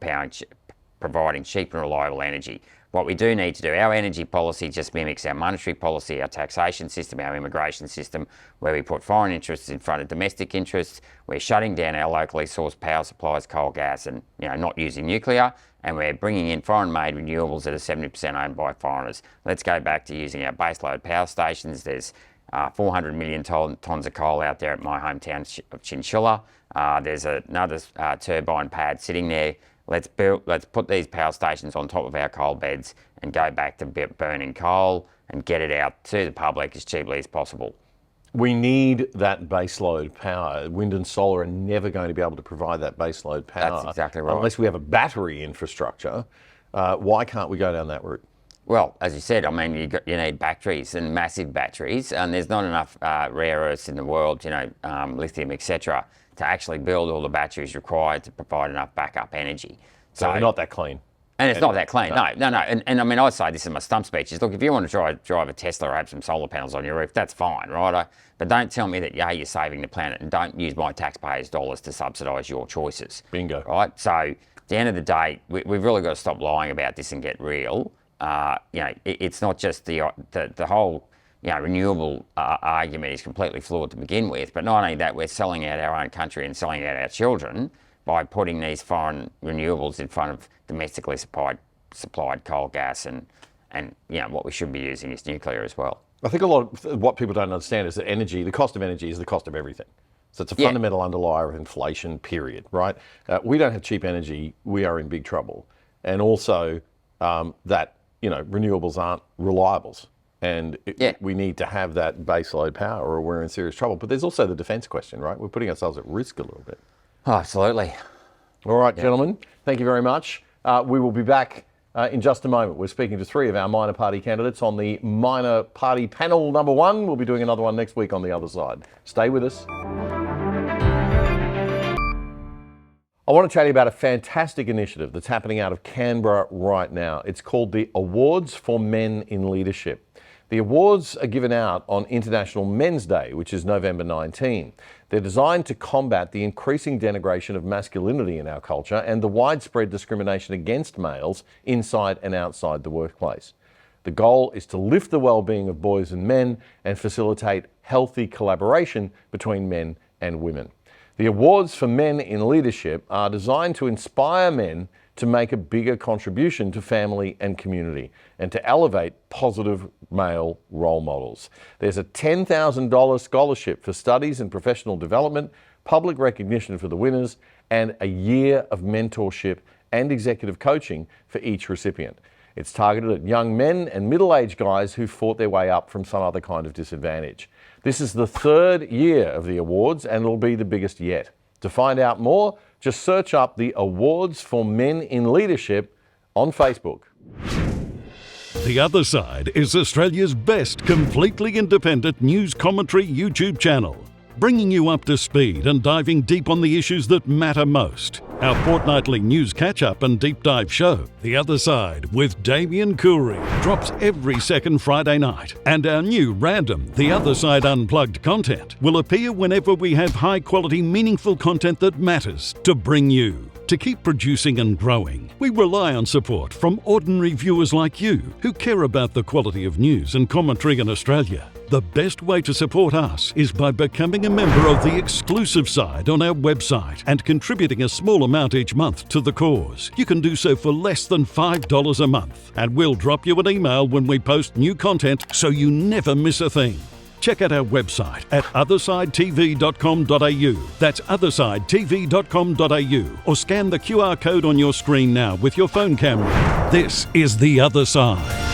providing cheap and reliable energy. What we do need to do, our energy policy just mimics our monetary policy, our taxation system, our immigration system, where we put foreign interests in front of domestic interests. We're shutting down our locally sourced power supplies, coal, gas, and not using nuclear, and we're bringing in foreign-made renewables that are 70% owned by foreigners. Let's go back to using our baseload power stations. There's 400 million tonnes of coal out there at my hometown of Chinchilla. There's another turbine pad sitting there. Let's put these power stations on top of our coal beds and go back to burning coal and get it out to the public as cheaply as possible. We need that baseload power. Wind and solar are never going to be able to provide that baseload power. That's exactly right. Unless we have a battery infrastructure. Why can't we go down that route? Well, as you said, I mean, you need batteries and massive batteries, and there's not enough rare earths in the world, lithium, etc., to actually build all the batteries required to provide enough backup energy. So they're not that clean. And it's not that clean, no. And I mean, I say this in my stump speeches, look, if you want to drive a Tesla or have some solar panels on your roof, that's fine, right? But don't tell me that, you're saving the planet, and don't use my taxpayers' dollars to subsidise your choices. Bingo. Right? So at the end of the day, we've really got to stop lying about this and get real. It's not just the whole renewable argument is completely flawed to begin with, but not only that, we're selling out our own country and selling out our children by putting these foreign renewables in front of domestically supplied coal, gas, and what we should be using is nuclear as well. I think a lot of what people don't understand is that energy, the cost of energy is the cost of everything. So it's a fundamental underlier of inflation, period, right? We don't have cheap energy, we are in big trouble. And also that, renewables aren't reliables. And we need to have that baseload power or we're in serious trouble. But there's also the defence question, right? We're putting ourselves at risk a little bit. Oh, absolutely. All right, gentlemen, thank you very much. We will be back in just a moment. We're speaking to 3 of our minor party candidates on the minor party panel number 1. We'll be doing another one next week on the other side. Stay with us. I want to tell you about a fantastic initiative that's happening out of Canberra right now. It's called the Awards for Men in Leadership. The awards are given out on International Men's Day, which is November 19. They're designed to combat the increasing denigration of masculinity in our culture and the widespread discrimination against males inside and outside the workplace. The goal is to lift the well-being of boys and men and facilitate healthy collaboration between men and women. The awards for men in leadership are designed to inspire men to make a bigger contribution to family and community and to elevate positive male role models. There's a $10,000 scholarship for studies and professional development, public recognition for the winners, and a year of mentorship and executive coaching for each recipient. It's targeted at young men and middle-aged guys who fought their way up from some other kind of disadvantage. This is the 3rd year of the awards and it'll be the biggest yet. To find out more, just search up the Awards for Men in Leadership on Facebook. The Other Side is Australia's best completely independent news commentary YouTube channel, bringing you up to speed and diving deep on the issues that matter most. Our fortnightly news catch-up and deep dive show, The Other Side with Damien Coorey, drops every second Friday night. And our new random The Other Side Unplugged content will appear whenever we have high-quality, meaningful content that matters to bring you. To keep producing and growing, we rely on support from ordinary viewers like you who care about the quality of news and commentary in Australia. The best way to support us is by becoming a member of the exclusive side on our website and contributing a small amount each month to the cause. You can do so for less than $5 a month, and we'll drop you an email when we post new content so you never miss a thing. Check out our website at othersidetv.com.au. That's othersidetv.com.au. Or scan the QR code on your screen now with your phone camera. This is The Other Side.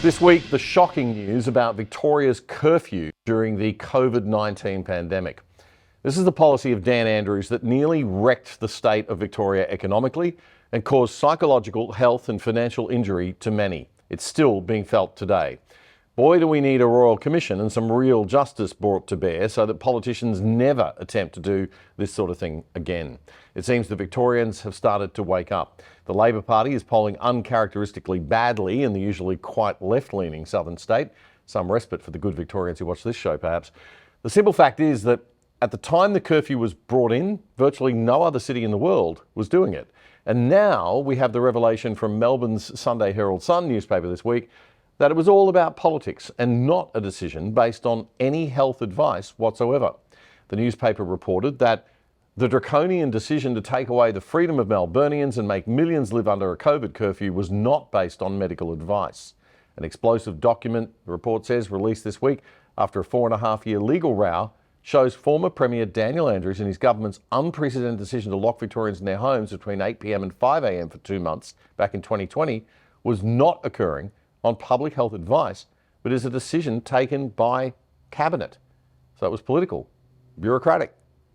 This week, the shocking news about Victoria's curfew during the COVID-19 pandemic. This is the policy of Dan Andrews that nearly wrecked the state of Victoria economically and caused psychological, health and financial injury to many. It's still being felt today. Boy, do we need a royal commission and some real justice brought to bear so that politicians never attempt to do this sort of thing again. It seems the Victorians have started to wake up. The Labor Party is polling uncharacteristically badly in the usually quite left-leaning southern state. Some respite for the good Victorians who watch this show, perhaps. The simple fact is that at the time the curfew was brought in, virtually no other city in the world was doing it. And now we have the revelation from Melbourne's Sunday Herald Sun newspaper this week that it was all about politics and not a decision based on any health advice whatsoever. The newspaper reported that the draconian decision to take away the freedom of Melburnians and make millions live under a COVID curfew was not based on medical advice. An explosive document, the report says, released this week after a 4.5-year legal row, shows former Premier Daniel Andrews and his government's unprecedented decision to lock Victorians in their homes between 8 p.m. and 5 a.m. for 2 months back in 2020 was not occurring on public health advice, but is a decision taken by Cabinet. So it was political, bureaucratic,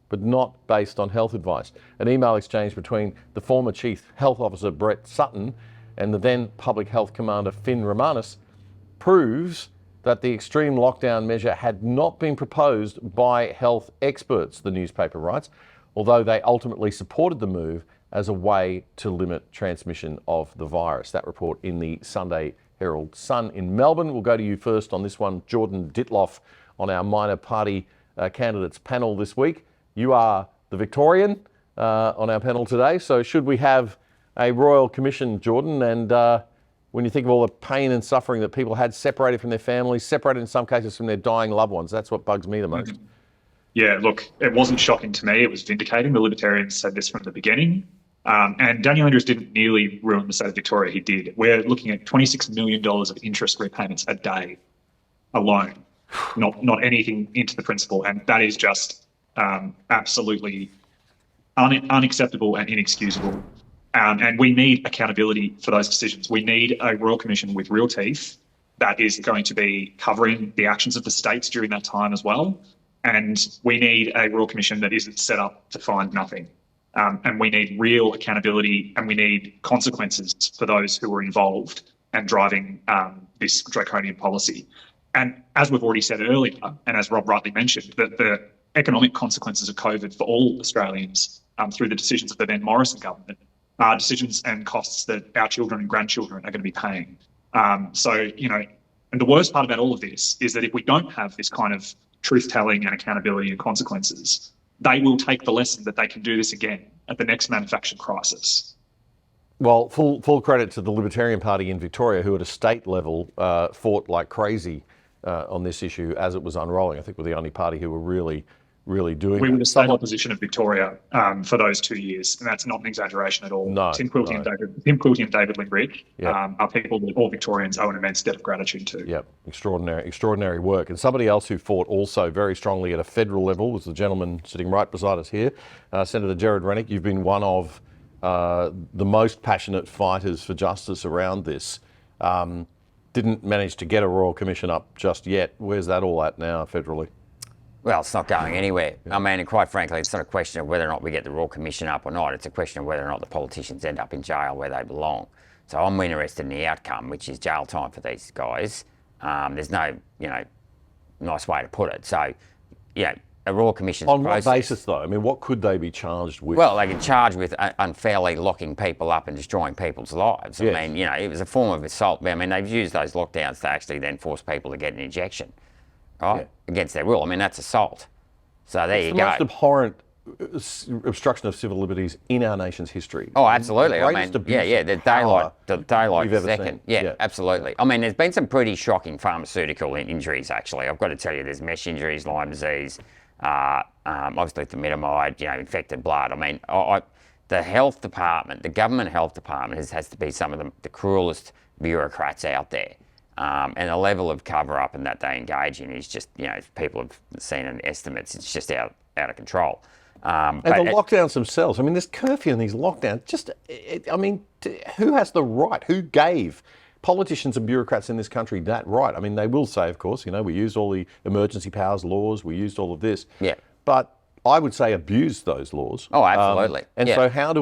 but not based on health advice. An email exchange between the former Chief Health Officer Brett Sutton and the then Public Health Commander Finn Romanis proves that the extreme lockdown measure had not been proposed by health experts, the newspaper writes, although they ultimately supported the move as a way to limit transmission of the virus. That report in the Sunday Herald Sun in Melbourne. We'll go to you first on this one, Jordan Ditloff, on our minor party candidates panel this week. You are the Victorian on our panel today, so should we have a Royal Commission, Jordan, and when you think of all the pain and suffering that people had separated from their families, separated in some cases from their dying loved ones, that's what bugs me the most. Yeah, look, it wasn't shocking to me. It was vindicating. The Libertarians said this from the beginning. And Daniel Andrews didn't nearly ruin the state of Victoria. He did. We're looking at $26 million of interest repayments a day alone, not anything into the principal. And that is just absolutely unacceptable and inexcusable. And we need accountability for those decisions. We need a Royal Commission with real teeth that is going to be covering the actions of the states during that time as well. And we need a Royal Commission that isn't set up to find nothing. And we need real accountability, and we need consequences for those who were involved and driving this draconian policy. And as we've already said earlier, and as Rob rightly mentioned, that the economic consequences of COVID for all Australians through the decisions of the then Morrison government are decisions and costs that our children and grandchildren are going to be paying. So, you know, and the worst part about all of this is that if we don't have this kind of truth-telling and accountability and consequences, they will take the lesson that they can do this again at the next manufactured crisis. Well, full credit to the Libertarian Party in Victoria, who at a state level fought like crazy on this issue as it was unrolling. I think we're the only party who were really doing We were the state opposition of Victoria for those 2 years, and that's not an exaggeration at all. No, Tim Quilty and David Lindridge are people that all Victorians owe an immense debt of gratitude to. Yep, extraordinary work. And somebody else who fought also very strongly at a federal level was the gentleman sitting right beside us here, Senator Gerard Rennick. You've been one of the most passionate fighters for justice around this. Didn't manage to get a Royal Commission up just yet. Where's that all at now federally? Well, it's not going anywhere. I mean, and quite frankly, it's not a question of whether or not we get the Royal Commission up or not. It's a question of whether or not the politicians end up in jail where they belong. So I'm interested in the outcome, which is jail time for these guys. There's no, nice way to put it. So, a Royal Commission on what basis, though? I mean, what could they be charged with? Well, they can charge with unfairly locking people up and destroying people's lives. Yes. I mean, it was a form of assault. I mean, they've used those lockdowns to actually then force people to get an injection. Right? Against their will. I mean, that's assault. So there you go. It's the most abhorrent obstruction of civil liberties in our nation's history. Oh, absolutely. I mean, the daylight second. Yeah, absolutely. I mean, there's been some pretty shocking pharmaceutical injuries, actually. I've got to tell you, there's mesh injuries, Lyme disease, obviously thalidomide, infected blood. I mean, the health department, the government health department has to be some of the cruelest bureaucrats out there. And the level of cover-up and that they engage in is just, people have seen in estimates, it's just out of control. And the lockdowns themselves, I mean, this curfew and these lockdowns, who has the right? Who gave politicians and bureaucrats in this country that right? I mean, they will say, of course, we used all the emergency powers laws, we used all of this. Yeah. But I would say abused those laws. Oh, absolutely. So how do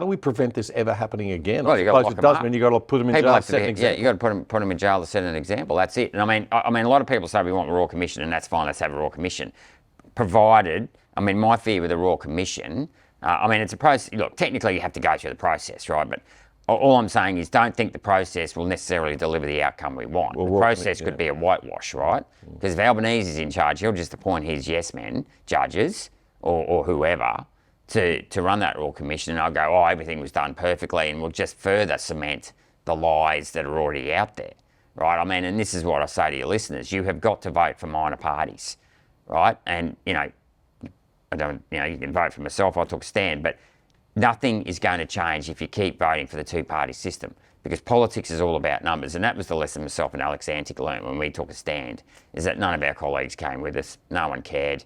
we prevent this ever happening again? Well, I suppose it does mean you've got to put them in jail to set an example. Yeah, you've got to put them in jail to set an example. That's it. And I mean, a lot of people say we want a Royal Commission, and that's fine. Let's have a Royal Commission, provided. I mean, my fear with the Royal Commission. It's a process. Look, technically you have to go through the process, right? But All I'm saying is don't think the process will necessarily deliver the outcome we want. The process could be a whitewash, right? Because if Albanese is in charge, he'll just appoint his yes men, judges, or whoever, to run that Royal Commission, and I'll go, oh, everything was done perfectly, and we'll just further cement the lies that are already out there, right? I mean, and this is what I say to your listeners, you have got to vote for minor parties, right? And, you know, you can vote for myself, I took a stand, but nothing is going to change if you keep voting for the two-party system, because politics is all about numbers, and that was the lesson myself and Alex Antic learned when we took a stand, is that none of our colleagues came with us, no one cared,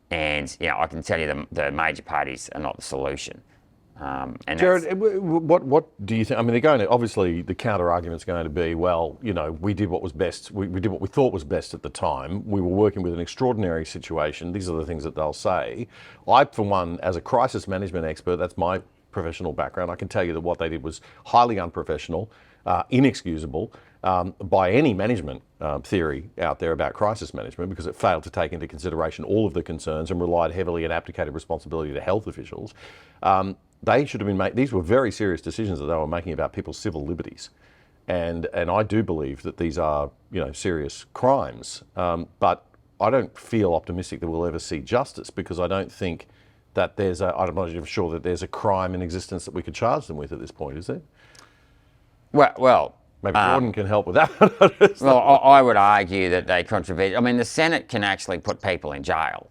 and you know, I can tell you the major parties are not the solution. And Gerard, what do you think? I mean, they're going to, obviously the counter argument's going to be, well, you know, we did what was best. We did what we thought was best at the time. We were working with an extraordinary situation. These are the things that they'll say. I, for one, as a crisis management expert, that's my professional background, I can tell you that what they did was highly unprofessional, inexcusable by any management theory out there about crisis management, because it failed to take into consideration all of the concerns and relied heavily and abdicated responsibility to health officials. They should have been made, these were very serious decisions that they were making about people's civil liberties. And I do believe that these are, you know, serious crimes. But I don't feel optimistic that we'll ever see justice, because I don't think that there's I'm not even sure that there's a crime in existence that we could charge them with at this point, is there? Well, maybe Jordan can help with that. Well, I would argue that they contravene. I mean, the Senate can actually put people in jail,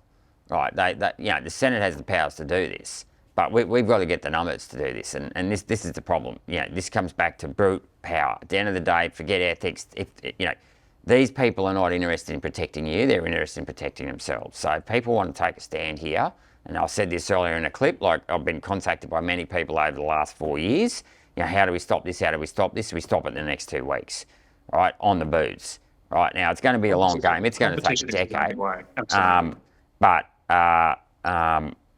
right? You know, the Senate has the powers to do this, but we've got to get the numbers to do this, and this is the problem. You know, this comes back to brute power. At the end of the day, forget ethics. If you know, these people are not interested in protecting you; they're interested in protecting themselves. So if people want to take a stand here, and I said this earlier in a clip, like I've been contacted by many people over the last 4 years. You know, how do we stop this? How do we stop this? We stop it in the next 2 weeks, right? On the booze, right? Now it's going to be a long game. It's going to take a decade.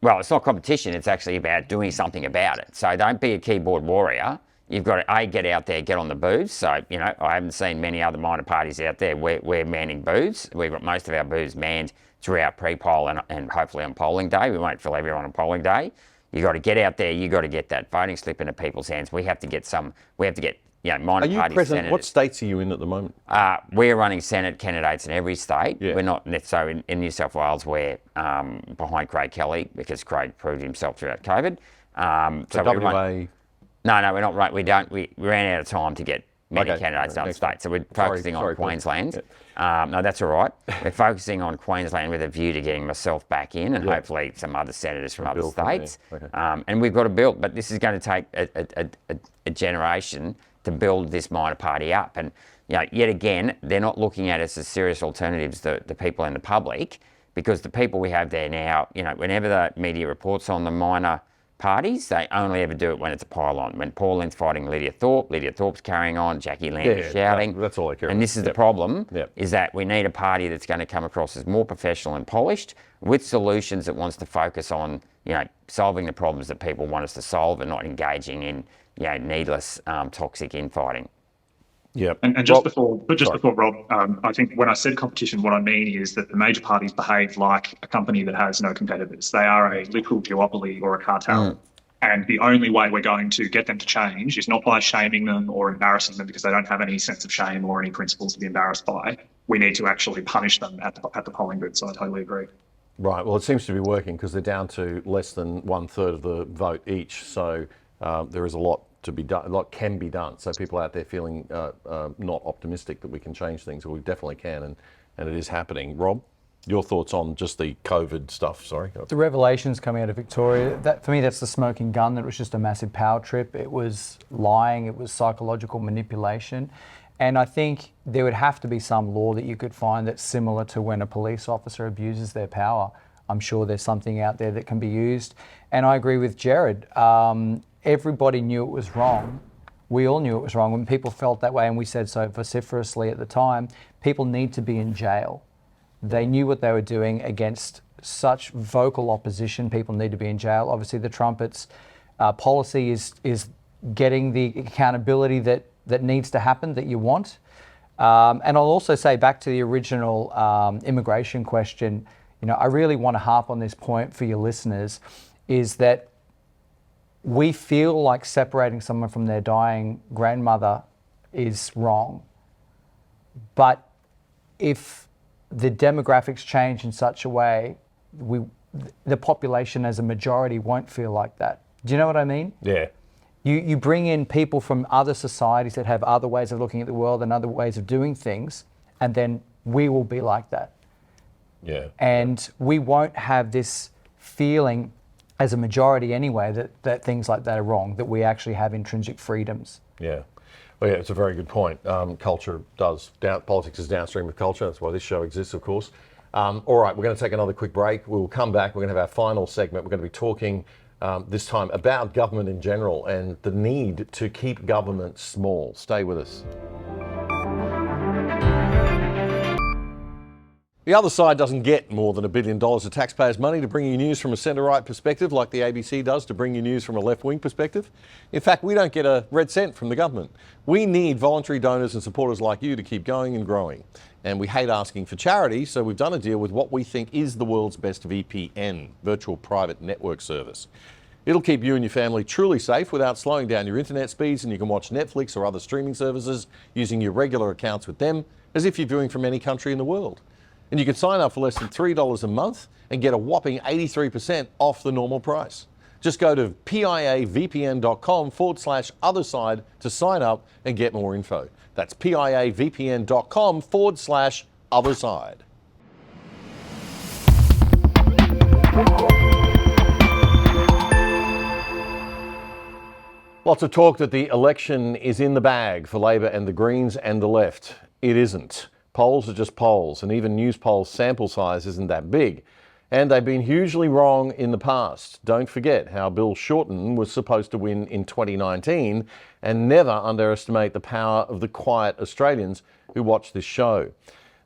Well, it's not competition. It's actually about doing something about it. So don't be a keyboard warrior. You've got to get out there, get on the booze. So you know, I haven't seen many other minor parties out there. We're manning booths. We've got most of our booths manned throughout pre-poll and hopefully on polling day. We won't fill everyone on polling day. You got to get out there. You got to get that voting slip into people's hands. We have to get you know, minor party senators. What states are you in at the moment? We're running Senate candidates in every state. Yeah. We're not necessarily in New South Wales. We're behind Craig Kelly, because Craig proved himself throughout COVID. So WA? No, we're not right. We ran out of time to get many candidates in other states. So we're focusing on Queensland. Yeah. No, that's all right. We're focusing on Queensland with a view to getting myself back in, and hopefully some other senators from other states. And we've got to build, but this is going to take a generation to build this minor party up. And you know, yet again, they're not looking at us as serious alternatives, the people in the public, because the people we have there now, you know, whenever the media reports on the minor parties, they only ever do it when it's a pile-on. When Pauline's fighting Lydia Thorpe's carrying on, Jackie Lamb is shouting. That's all I care about. And this is the problem, is that we need a party that's going to come across as more professional and polished, with solutions that wants to focus on, you know, solving the problems that people want us to solve, and not engaging in, you know, needless toxic infighting. Yeah. And just before Rob, I think when I said competition, what I mean is that the major parties behave like a company that has no competitors. They are a literal duopoly or a cartel. And the only way we're going to get them to change is not by shaming them or embarrassing them, because they don't have any sense of shame or any principles to be embarrassed by. We need to actually punish them at the polling booth. So I totally agree. Right. Well, it seems to be working, because they're down to less than 1/3 of the vote each. So there is a lot to be done. A lot can be done. So people out there feeling not optimistic that we can change things, well, we definitely can, and it is happening. Rob, your thoughts on just the COVID stuff? Sorry. The revelations coming out of Victoria, that for me, that's the smoking gun. That was just a massive power trip. It was lying. It was psychological manipulation. And I think there would have to be some law that you could find that's similar to when a police officer abuses their power. I'm sure there's something out there that can be used. And I agree with Gerard. Everybody knew it was wrong. We all knew it was wrong when people felt that way, and we said so vociferously at the time. People need to be in jail. They knew what they were doing against such vocal opposition. People need to be in jail. Obviously, the Trumpet's policy is getting the accountability that needs to happen, that you want. And I'll also say, back to the original immigration question, you know, I really want to harp on this point for your listeners, is that we feel like separating someone from their dying grandmother is wrong. But if the demographics change in such a way, the population as a majority won't feel like that. Do you know what I mean? Yeah. You bring in people from other societies that have other ways of looking at the world and other ways of doing things, and then we will be like that. Yeah. And we won't have this feeling as a majority anyway that things like that are wrong, that we actually have intrinsic freedoms. Yeah. Well, yeah, it's a very good point. Culture does, politics is downstream of culture. That's why this show exists, of course. All right, we're going to take another quick break. We'll come back. We're going to have our final segment. We're going to be talking this time about government in general and the need to keep government small. Stay with us. The other side doesn't get more than $1 billion of taxpayers' money to bring you news from a centre-right perspective like the ABC does to bring you news from a left-wing perspective. In fact, we don't get a red cent from the government. We need voluntary donors and supporters like you to keep going and growing. And we hate asking for charity, so we've done a deal with what we think is the world's best VPN, virtual private network service. It'll keep you and your family truly safe without slowing down your internet speeds, and you can watch Netflix or other streaming services using your regular accounts with them as if you're viewing from any country in the world. And you can sign up for less than $3 a month and get a whopping 83% off the normal price. Just go to piavpn.com/otherside to sign up and get more info. That's piavpn.com/otherside. Lots of talk that the election is in the bag for Labor and the Greens and the left. It isn't. Polls are just polls, and even news polls' sample size isn't that big. And they've been hugely wrong in the past. Don't forget how Bill Shorten was supposed to win in 2019, and never underestimate the power of the quiet Australians who watch this show.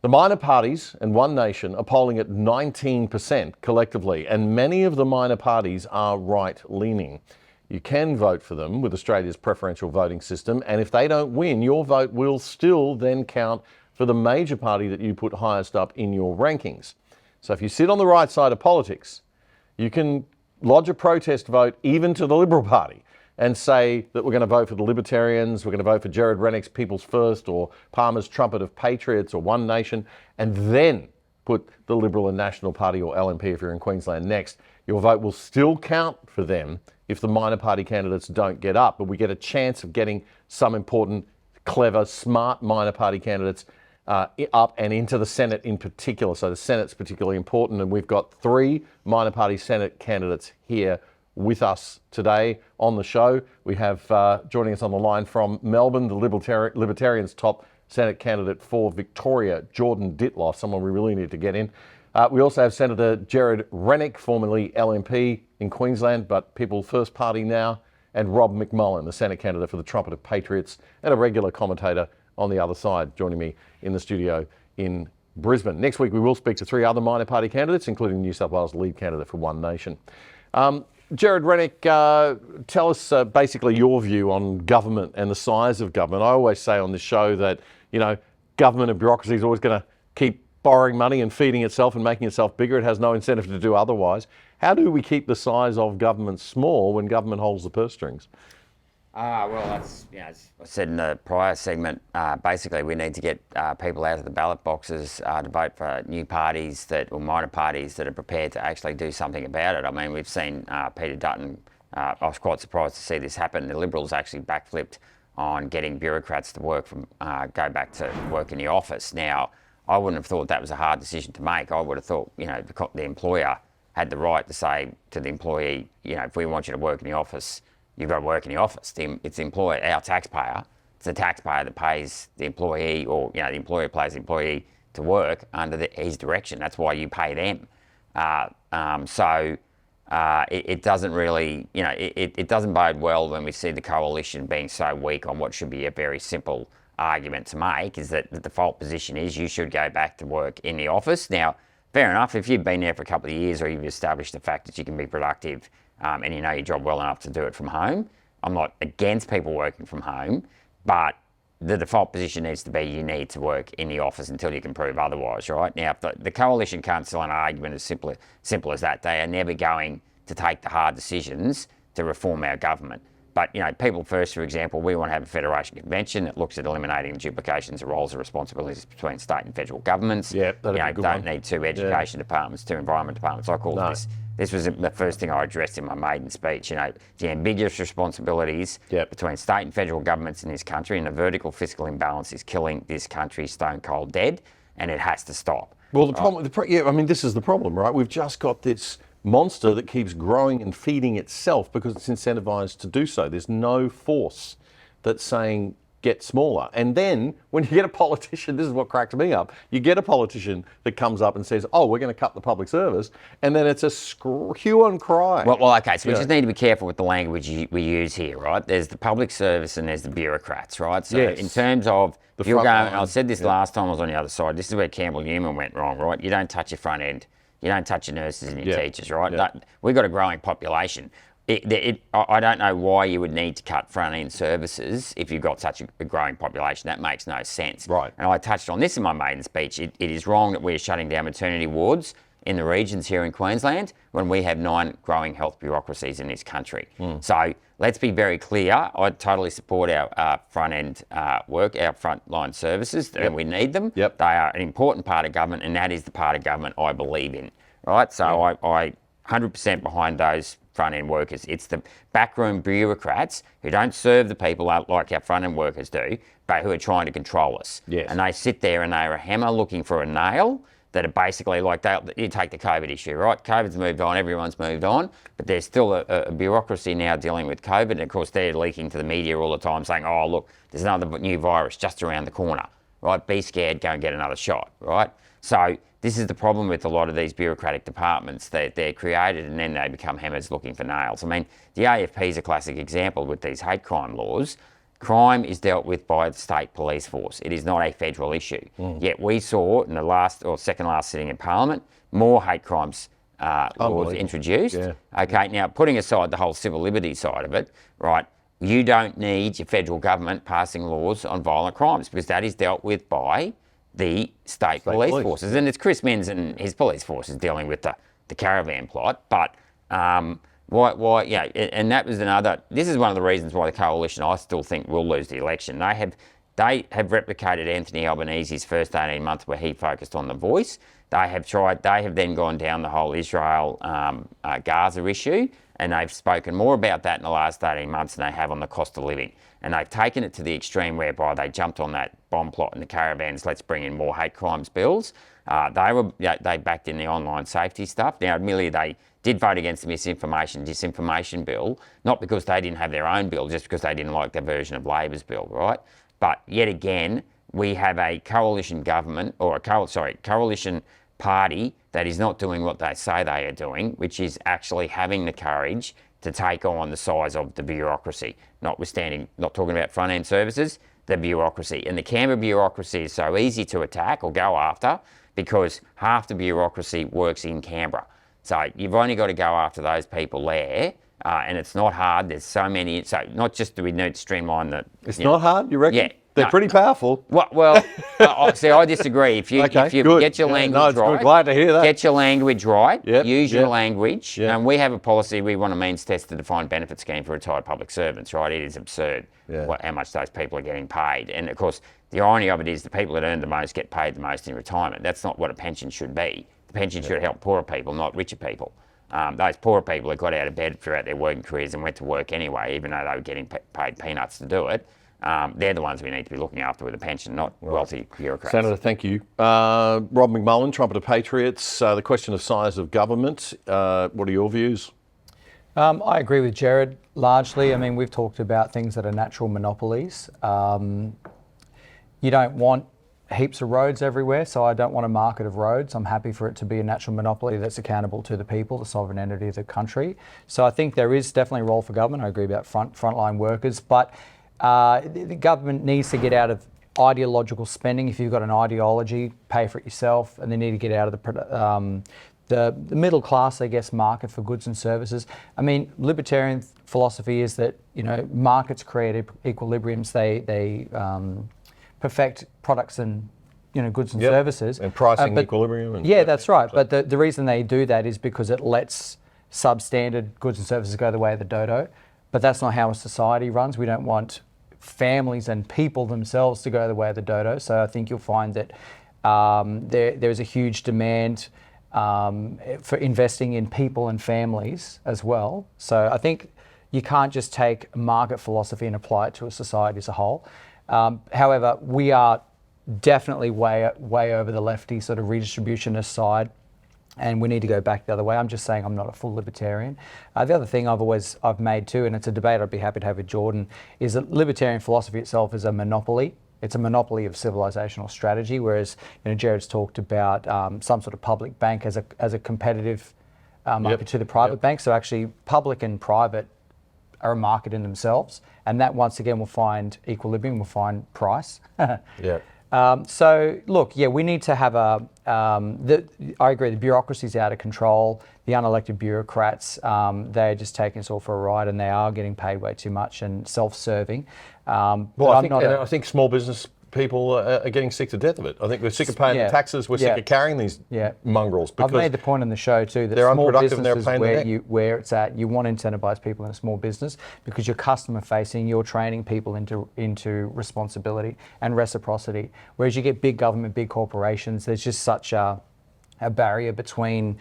The minor parties and One Nation are polling at 19% collectively, and many of the minor parties are right-leaning. You can vote for them with Australia's preferential voting system, and if they don't win, your vote will still then count for the major party that you put highest up in your rankings. So if you sit on the right side of politics, you can lodge a protest vote even to the Liberal Party and say that we're going to vote for the Libertarians, we're going to vote for Gerard Rennick's People's First or Palmer's Trumpet of Patriots or One Nation, and then put the Liberal and National Party or LNP if you're in Queensland next. Your vote will still count for them if the minor party candidates don't get up, but we get a chance of getting some important, clever, smart minor party candidates up and into the Senate in particular. So the Senate's particularly important, and we've got 3 minor party Senate candidates here with us today on the show. We have joining us on the line from Melbourne, the Libertarians' top Senate candidate for Victoria, Jordan Ditloff, someone we really need to get in. We also have Senator Gerard Rennick, formerly LNP in Queensland, but People's First Party now, and Rob McMULLAN, the Senate candidate for the Trumpet of Patriots, and a regular commentator on the other side, joining me in the studio in Brisbane. Next week, we will speak to 3 other minor party candidates, including New South Wales lead candidate for One Nation. Gerard Rennick, tell us basically your view on government and the size of government. I always say on this show that, you know, government and bureaucracy is always going to keep borrowing money and feeding itself and making itself bigger. It has no incentive to do otherwise. How do we keep the size of government small when government holds the purse strings? Well, that's, as I said in the prior segment, basically we need to get people out of the ballot boxes to vote for new parties or minor parties that are prepared to actually do something about it. I mean, we've seen Peter Dutton, I was quite surprised to see this happen. The Liberals actually backflipped on getting bureaucrats to go back to work in the office. Now, I wouldn't have thought that was a hard decision to make. I would have thought, the employer had the right to say to the employee, if we want you to work in the office, you've got to work in the office. It's the employer, our taxpayer. It's the taxpayer that pays the employee, or the employer pays the employee to work under his direction. That's why you pay them. It doesn't really, it doesn't bode well when we see the coalition being so weak on what should be a very simple argument to make, is that the default position is you should go back to work in the office. Now, fair enough, if you've been there for a couple of years or you've established the fact that you can be productive and you know your job well enough to do it from home, I'm not against people working from home, but the default position needs to be you need to work in the office until you can prove otherwise, right? Now, if the coalition can't sell an argument as simple as that, they are never going to take the hard decisions to reform our government. But, People First, for example, we want to have a Federation Convention that looks at eliminating duplications of roles and responsibilities between state and federal governments. Yeah, that'd be a good don't one. need two education departments, two environment departments. I call this. This was the first thing I addressed in my maiden speech. The ambiguous responsibilities between state and federal governments in this country, and the vertical fiscal imbalance is killing this country stone cold dead, and it has to stop. Well, the problem, this is the problem, right? We've just got this monster that keeps growing and feeding itself because it's incentivized to do so. There's no force that's saying get smaller. And then when you get a politician, this is what cracks me up, you get a politician that comes up and says, oh, we're going to cut the public service, and then it's a hue and cry. Well, okay, so we just need to be careful with the language we use here, right? There's the public service and there's the bureaucrats, right? So in terms of, if you're going, I said this last time I was on the other side, this is where Campbell Newman went wrong, right? You don't touch your front end. You don't touch your nurses and your teachers, right? We've got a growing population. I don't know why you would need to cut front-end services if you've got such a growing population. That makes no sense. Right. And I touched on this in my maiden speech. It is wrong that we're shutting down maternity wards in the regions here in Queensland when we have 9 growing health bureaucracies in this country. So let's be very clear. I totally support our front-end work, our frontline services, and we need them. They are an important part of government, and that is the part of government I believe in, right? So I 100% behind those front-end workers. It's the backroom bureaucrats who don't serve the people like our front-end workers do, but who are trying to control us. And they sit there and they're a hammer looking for a nail that are basically like, you take the COVID issue, right? COVID's moved on, everyone's moved on, but there's still a bureaucracy now dealing with COVID. And of course, they're leaking to the media all the time saying, oh, look, there's another new virus just around the corner, right? Be scared, go and get another shot, right? So this is the problem with a lot of these bureaucratic departments. They're created and then they become hammers looking for nails. I mean, the AFP is a classic example with these hate crime laws. Crime is dealt with by the state police force. It is not a federal issue. Yet we saw in the last or second last sitting in Parliament, more hate crimes laws introduced. Okay, now putting aside the whole civil liberties side of it, right, you don't need your federal government passing laws on violent crimes because that is dealt with by the state police forces. And it's Chris Minns and his police forces dealing with the caravan plot. But why? Yeah, and that was this is one of the reasons why the coalition, I still think, will lose the election. They have replicated Anthony Albanese's first 18 months where he focused on the voice. They have then gone down the whole Israel Gaza issue, and they've spoken more about that in the last 18 months than they have on the cost of living. And they've taken it to the extreme whereby they jumped on that bomb plot in the caravans, let's bring in more hate crimes bills. They backed in the online safety stuff. Now, admittedly, they did vote against the disinformation bill, not because they didn't have their own bill, just because they didn't like their version of Labor's bill, right? But yet again, we have a coalition government, or coalition party that is not doing what they say they are doing, which is actually having the courage to take on the size of the bureaucracy, not talking about front-end services, the bureaucracy. And the Canberra bureaucracy is so easy to attack or go after because half the bureaucracy works in Canberra. So you've only got to go after those people there, and it's not hard. There's so many. So not just do we need to streamline the... It's not hard, you reckon? Yeah. They're pretty powerful. Well, see, I disagree. If you get your language right, glad to hear that. Get your language right. Use your language. And we have a policy. We want a means test to defined benefit scheme for retired public servants. Right? It is absurd how much those people are getting paid. And of course, the irony of it is the people that earn the most get paid the most in retirement. That's not what a pension should be. The pension should help poorer people, not richer people. Those poorer people that got out of bed throughout their working careers and went to work anyway, even though they were getting paid peanuts to do it. They're the ones we need to be looking after with a pension, not wealthy bureaucrats. Senator, thank you. Rob McMULLAN, Trumpet of Patriots, the question of size of government. What are your views? I agree with Gerard largely. I mean, we've talked about things that are natural monopolies. You don't want heaps of roads everywhere, so I don't want a market of roads. I'm happy for it to be a natural monopoly that's accountable to the people, the sovereign entity of the country. So I think there is definitely a role for government. I agree about frontline workers, but the government needs to get out of ideological spending. If you've got an ideology, pay for it yourself, and they need to get out of the middle class, I guess, market for goods and services. I mean, libertarian philosophy is that, markets create equilibriums. They perfect products and, goods and services. And pricing equilibrium. That's right. But the reason they do that is because it lets substandard goods and services go the way of the dodo, but that's not how a society runs. We don't want families and people themselves to go the way of the dodo. So I think you'll find that there's a huge demand for investing in people and families as well. So I think you can't just take market philosophy and apply it to a society as a whole. However, we are definitely way over the lefty sort of redistributionist side, and we need to go back the other way. I'm just saying I'm not a full libertarian. The other thing I've made too, and it's a debate I'd be happy to have with Jordan, is that libertarian philosophy itself is a monopoly. It's a monopoly of civilizational strategy, whereas Gerard's talked about some sort of public bank as a competitive market to the private bank. So actually public and private are a market in themselves, and that once again will find equilibrium, will find price. So look, we need to have I agree, the bureaucracy's out of control. The unelected bureaucrats, they're just taking us all for a ride, and they are getting paid way too much and self-serving. I think small business people are getting sick to death of it. I think we're sick of paying the taxes. We're sick of carrying these mongrels. I've made the point in the show too that small businesses where it's at, you want to incentivize people in a small business because you're customer facing, you're training people into responsibility and reciprocity. Whereas you get big government, big corporations, there's just such a barrier between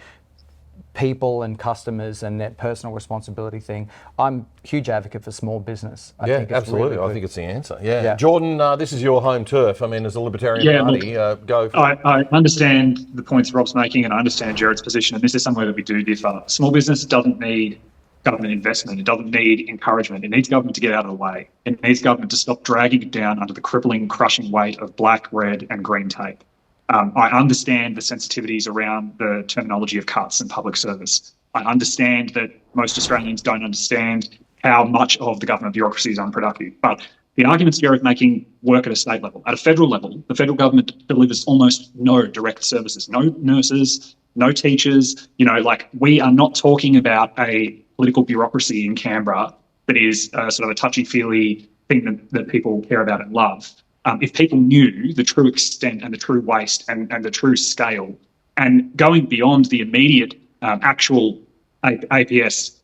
people and customers and that personal responsibility thing. I'm a huge advocate for small business. I think it's absolutely. Really I think it's the answer. Jordan, this is your home turf. I mean, as a Libertarian Party, go for it. I understand the points Rob's making, and I understand Gerard's position, and this is somewhere that we do differ. Small business doesn't need government investment. It doesn't need encouragement. It needs government to get out of the way. It needs government to stop dragging it down under the crippling, crushing weight of black, red, and green tape. I understand the sensitivities around the terminology of cuts and public service. I understand that most Australians don't understand how much of the government bureaucracy is unproductive. But the arguments Gerard's making work at a state level. At a federal level, the federal government delivers almost no direct services, no nurses, no teachers. We are not talking about a political bureaucracy in Canberra that is sort of a touchy-feely thing that people care about and love. If people knew the true extent and the true waste and the true scale, and going beyond the immediate actual APS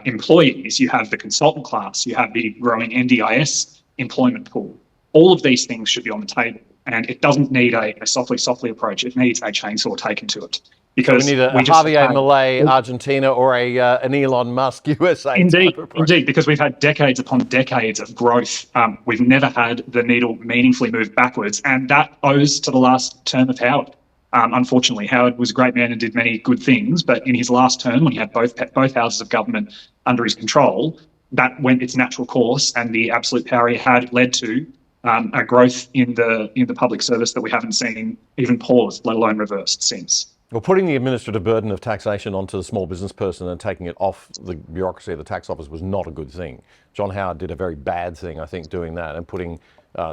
employees, you have the consultant class, you have the growing NDIS employment pool. All of these things should be on the table, and it doesn't need a softly approach. It needs a chainsaw taken to it. Because we need a Javier Milei Argentina or an Elon Musk USA. Indeed, because we've had decades upon decades of growth. We've never had the needle meaningfully move backwards, and that owes to the last term of Howard. Unfortunately, Howard was a great man and did many good things, but in his last term, when he had both houses of government under his control, that went its natural course, and the absolute power he had led to a growth in the public service that we haven't seen even paused, let alone reversed since. Well, putting the administrative burden of taxation onto the small business person and taking it off the bureaucracy of the tax office was not a good thing. John Howard did a very bad thing, I think, doing that and putting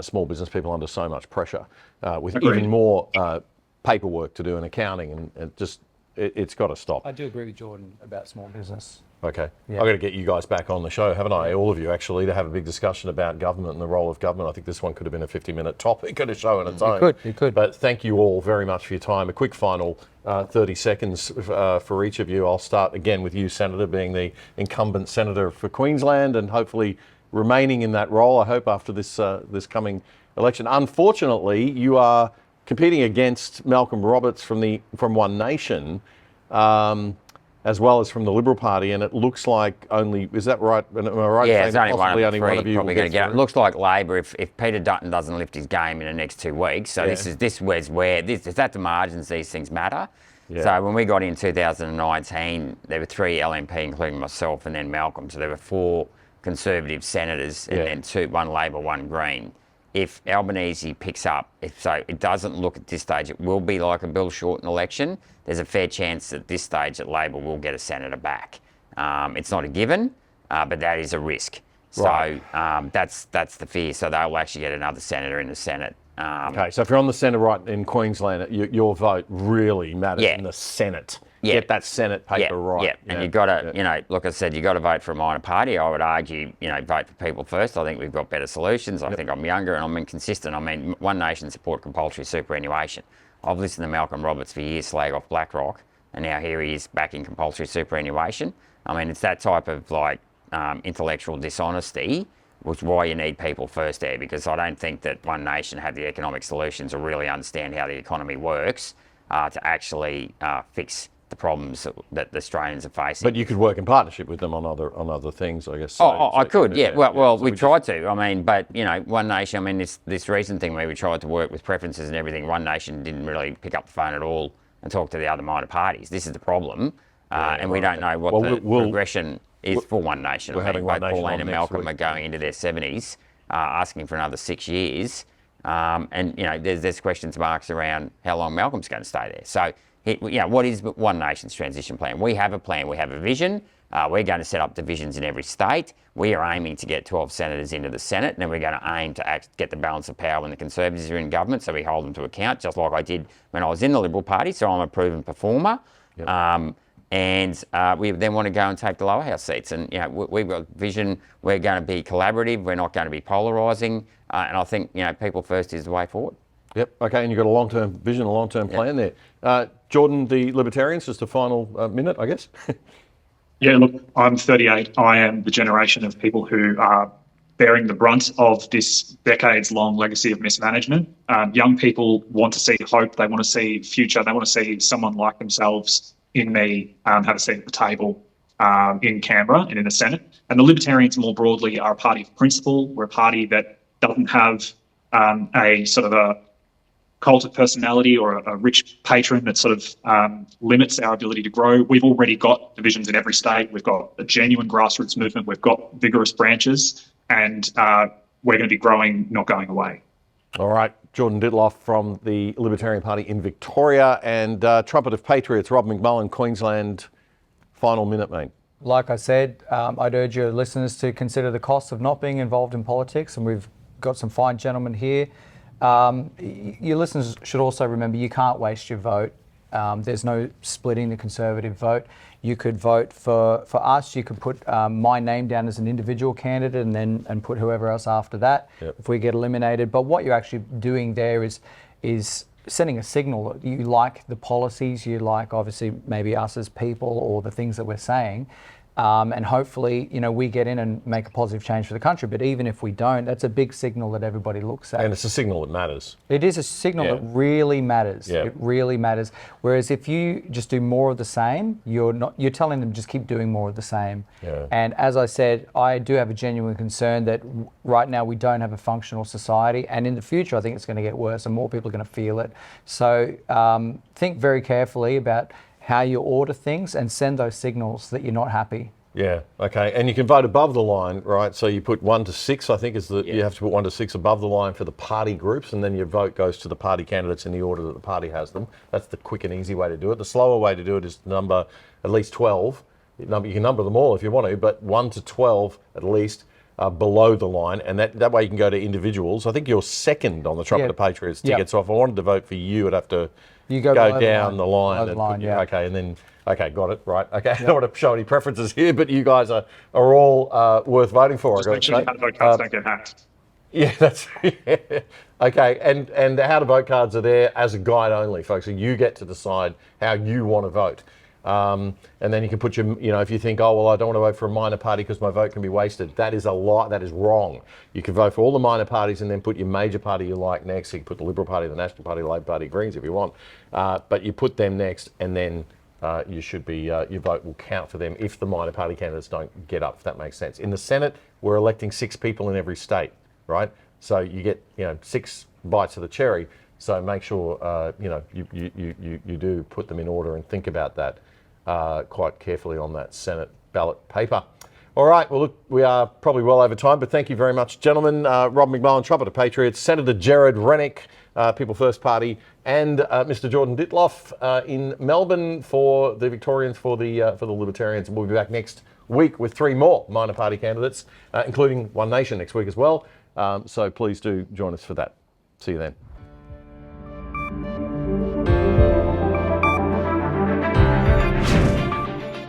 small business people under so much pressure with even more paperwork to do and accounting, and it's got to stop. I do agree with Jordan about small business. Okay. I've got to get you guys back on the show, haven't I? All of you, actually, to have a big discussion about government and the role of government. I think this one could have been a 50-minute topic at a show on its own. You could. But thank you all very much for your time. A quick final 30 seconds for each of you. I'll start again with you, Senator, being the incumbent Senator for Queensland and hopefully remaining in that role, I hope, after this coming election. Unfortunately, you are competing against Malcolm Roberts from One Nation, as well as from the Liberal Party, and it looks like is that right? Am I right? Yeah, it's only one of you probably going to get. It looks like Labor, if Peter Dutton doesn't lift his game in the next 2 weeks. So it's at the margins these things matter. Yeah. So when we got in 2019, there were 3 LNP, including myself, and then Malcolm. So there were 4 Conservative senators, and then 1 Labor, 1 Green. If Albanese picks up, it doesn't look at this stage, it will be like a Bill Shorten election. There's a fair chance at this stage that Labor will get a senator back. It's not a given, but that is a risk. Right. So that's the fear. So they'll actually get another senator in the Senate. Okay, so if you're on the Senate right in Queensland, your vote really matters in the Senate. Yeah. Get that Senate paper right. Yeah, and you've got to, like I said, you've got to vote for a minor party. I would argue, vote for people first. I think we've got better solutions. I think I'm younger and I'm inconsistent. I mean, One Nation support compulsory superannuation. I've listened to Malcolm Roberts for years slag off BlackRock. and now here he is back in compulsory superannuation. I mean, it's that type of like intellectual dishonesty, which is why you need people first there, because I don't think that One Nation have the economic solutions or really understand how the economy works to actually fix the problems that the Australians are facing. But you could work in partnership with them on other things, I guess. I could, yeah. Well, we tried to. I mean, but you know, One Nation. I mean, this recent thing where we tried to work with preferences and everything, One Nation didn't really pick up the phone at all and talk to the other minor parties. This is the problem, and we don't know what the progression is for One Nation. I mean, both Pauline and Malcolm are going into their 70s, asking for another 6 years, and you know, there's questions marks around how long Malcolm's going to stay there. So. What is One Nation's transition plan? We have a plan, we have a vision. We're going to set up divisions in every state. We are aiming to get 12 senators into the Senate, and then we're going to aim to get the balance of power when the Conservatives are in government, so we hold them to account, just like I did when I was in the Liberal Party, so I'm a proven performer. Yep. We then want to go and take the lower house seats. And, you know, we've got vision. We're going to be collaborative. We're not going to be polarising. And I think, you know, people first is the way forward. Yep. Okay. And you've got a long-term vision, a long-term plan there. Jordan, the Libertarians, just a final minute, I guess. Yeah, look, I'm 38. I am the generation of people who are bearing the brunt of this decades-long legacy of mismanagement. Young people want to see hope. They want to see future. They want to see someone like themselves in me have a seat at the table in Canberra and in the Senate. And the Libertarians more broadly are a party of principle. We're a party that doesn't have a sort of a cult of personality or a rich patron that sort of limits our ability to grow. We've already got divisions in every state. We've got a genuine grassroots movement. We've got vigorous branches, and we're going to be growing, not going away. All right. Jordan Ditloff from the Libertarian Party in Victoria, and Trumpet of Patriots, Rob McMULLAN, Queensland. Final minute, mate. Like I said, I'd urge your listeners to consider the costs of not being involved in politics, and we've got some fine gentlemen here. Your listeners should also remember you can't waste your vote. There's no splitting the Conservative vote. You could vote for us. You could put my name down as an individual candidate and put whoever else after that if we get eliminated. But what you're actually doing there is sending a signal that you like the policies, you like obviously maybe us as people or the things that we're saying. And hopefully, you know, we get in and make a positive change for the country. But even if we don't, that's a big signal that everybody looks at. And it's a signal that matters. It is a signal that really matters. Yeah. It really matters. Whereas if you just do more of the same, you're telling them just keep doing more of the same. Yeah. And as I said, I do have a genuine concern that right now we don't have a functional society. And in the future, I think it's going to get worse and more people are going to feel it. So think very carefully about how you order things and send those signals that you're not happy. Yeah, okay. And you can vote above the line, right? So you put 1 to 6, I think, you have to put 1 to 6 above the line for the party groups, and then your vote goes to the party candidates in the order that the party has them. That's the quick and easy way to do it. The slower way to do it is to number at least 12. You can number them all if you want to, but 1 to 12 at least below the line, and that way you can go to individuals. I think you're second on the Trumpet of Patriots ticket, so if I wanted to vote for you, I'd have to go down the line. Okay, and then, okay, got it, right. Okay, I don't want to show any preferences here, but you guys are all worth voting for. Just make sure your vote cards don't get hacked. Yeah, that's okay. And the how to vote cards are there as a guide only, folks. So you get to decide how you want to vote. And then you can put your, if you think, oh, well, I don't want to vote for a minor party because my vote can be wasted. That is a lie. That is wrong. You can vote for all the minor parties and then put your major party you like next. You can put the Liberal Party, the National Party, the Labor Party, Greens if you want. But you put them next, and then you should be, your vote will count for them if the minor party candidates don't get up, if that makes sense. In the Senate, we're electing 6 people in every state, right? So you get, 6 bites of the cherry. So make sure, you do put them in order and think about that quite carefully on that Senate ballot paper. All right, well, look, we are probably well over time, but thank you very much, gentlemen. Rob McMULLAN, Trumpet of Patriots, Senator Gerard Rennick, People First Party, and Mr. Jordan Ditloff in Melbourne for the Victorians, for the Libertarians. And we'll be back next week with 3 more minor party candidates, including One Nation next week as well. So please do join us for that. See you then.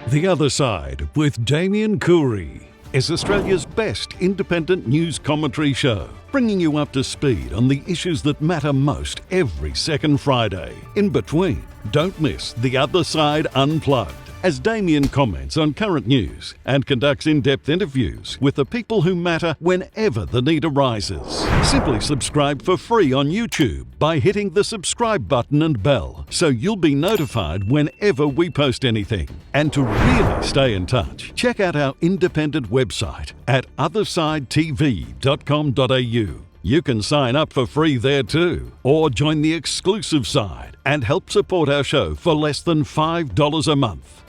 The Other Side with Damien Coorey. is Australia's best independent news commentary show, bringing you up to speed on the issues that matter most every second Friday. In between, don't miss The Other Side Unplugged, as Damien comments on current news and conducts in-depth interviews with the people who matter whenever the need arises. Simply subscribe for free on YouTube by hitting the subscribe button and bell, so you'll be notified whenever we post anything. And to really stay in touch, check out our independent website at othersidetv.com.au. You can sign up for free there too, or join the exclusive side and help support our show for less than $5 a month.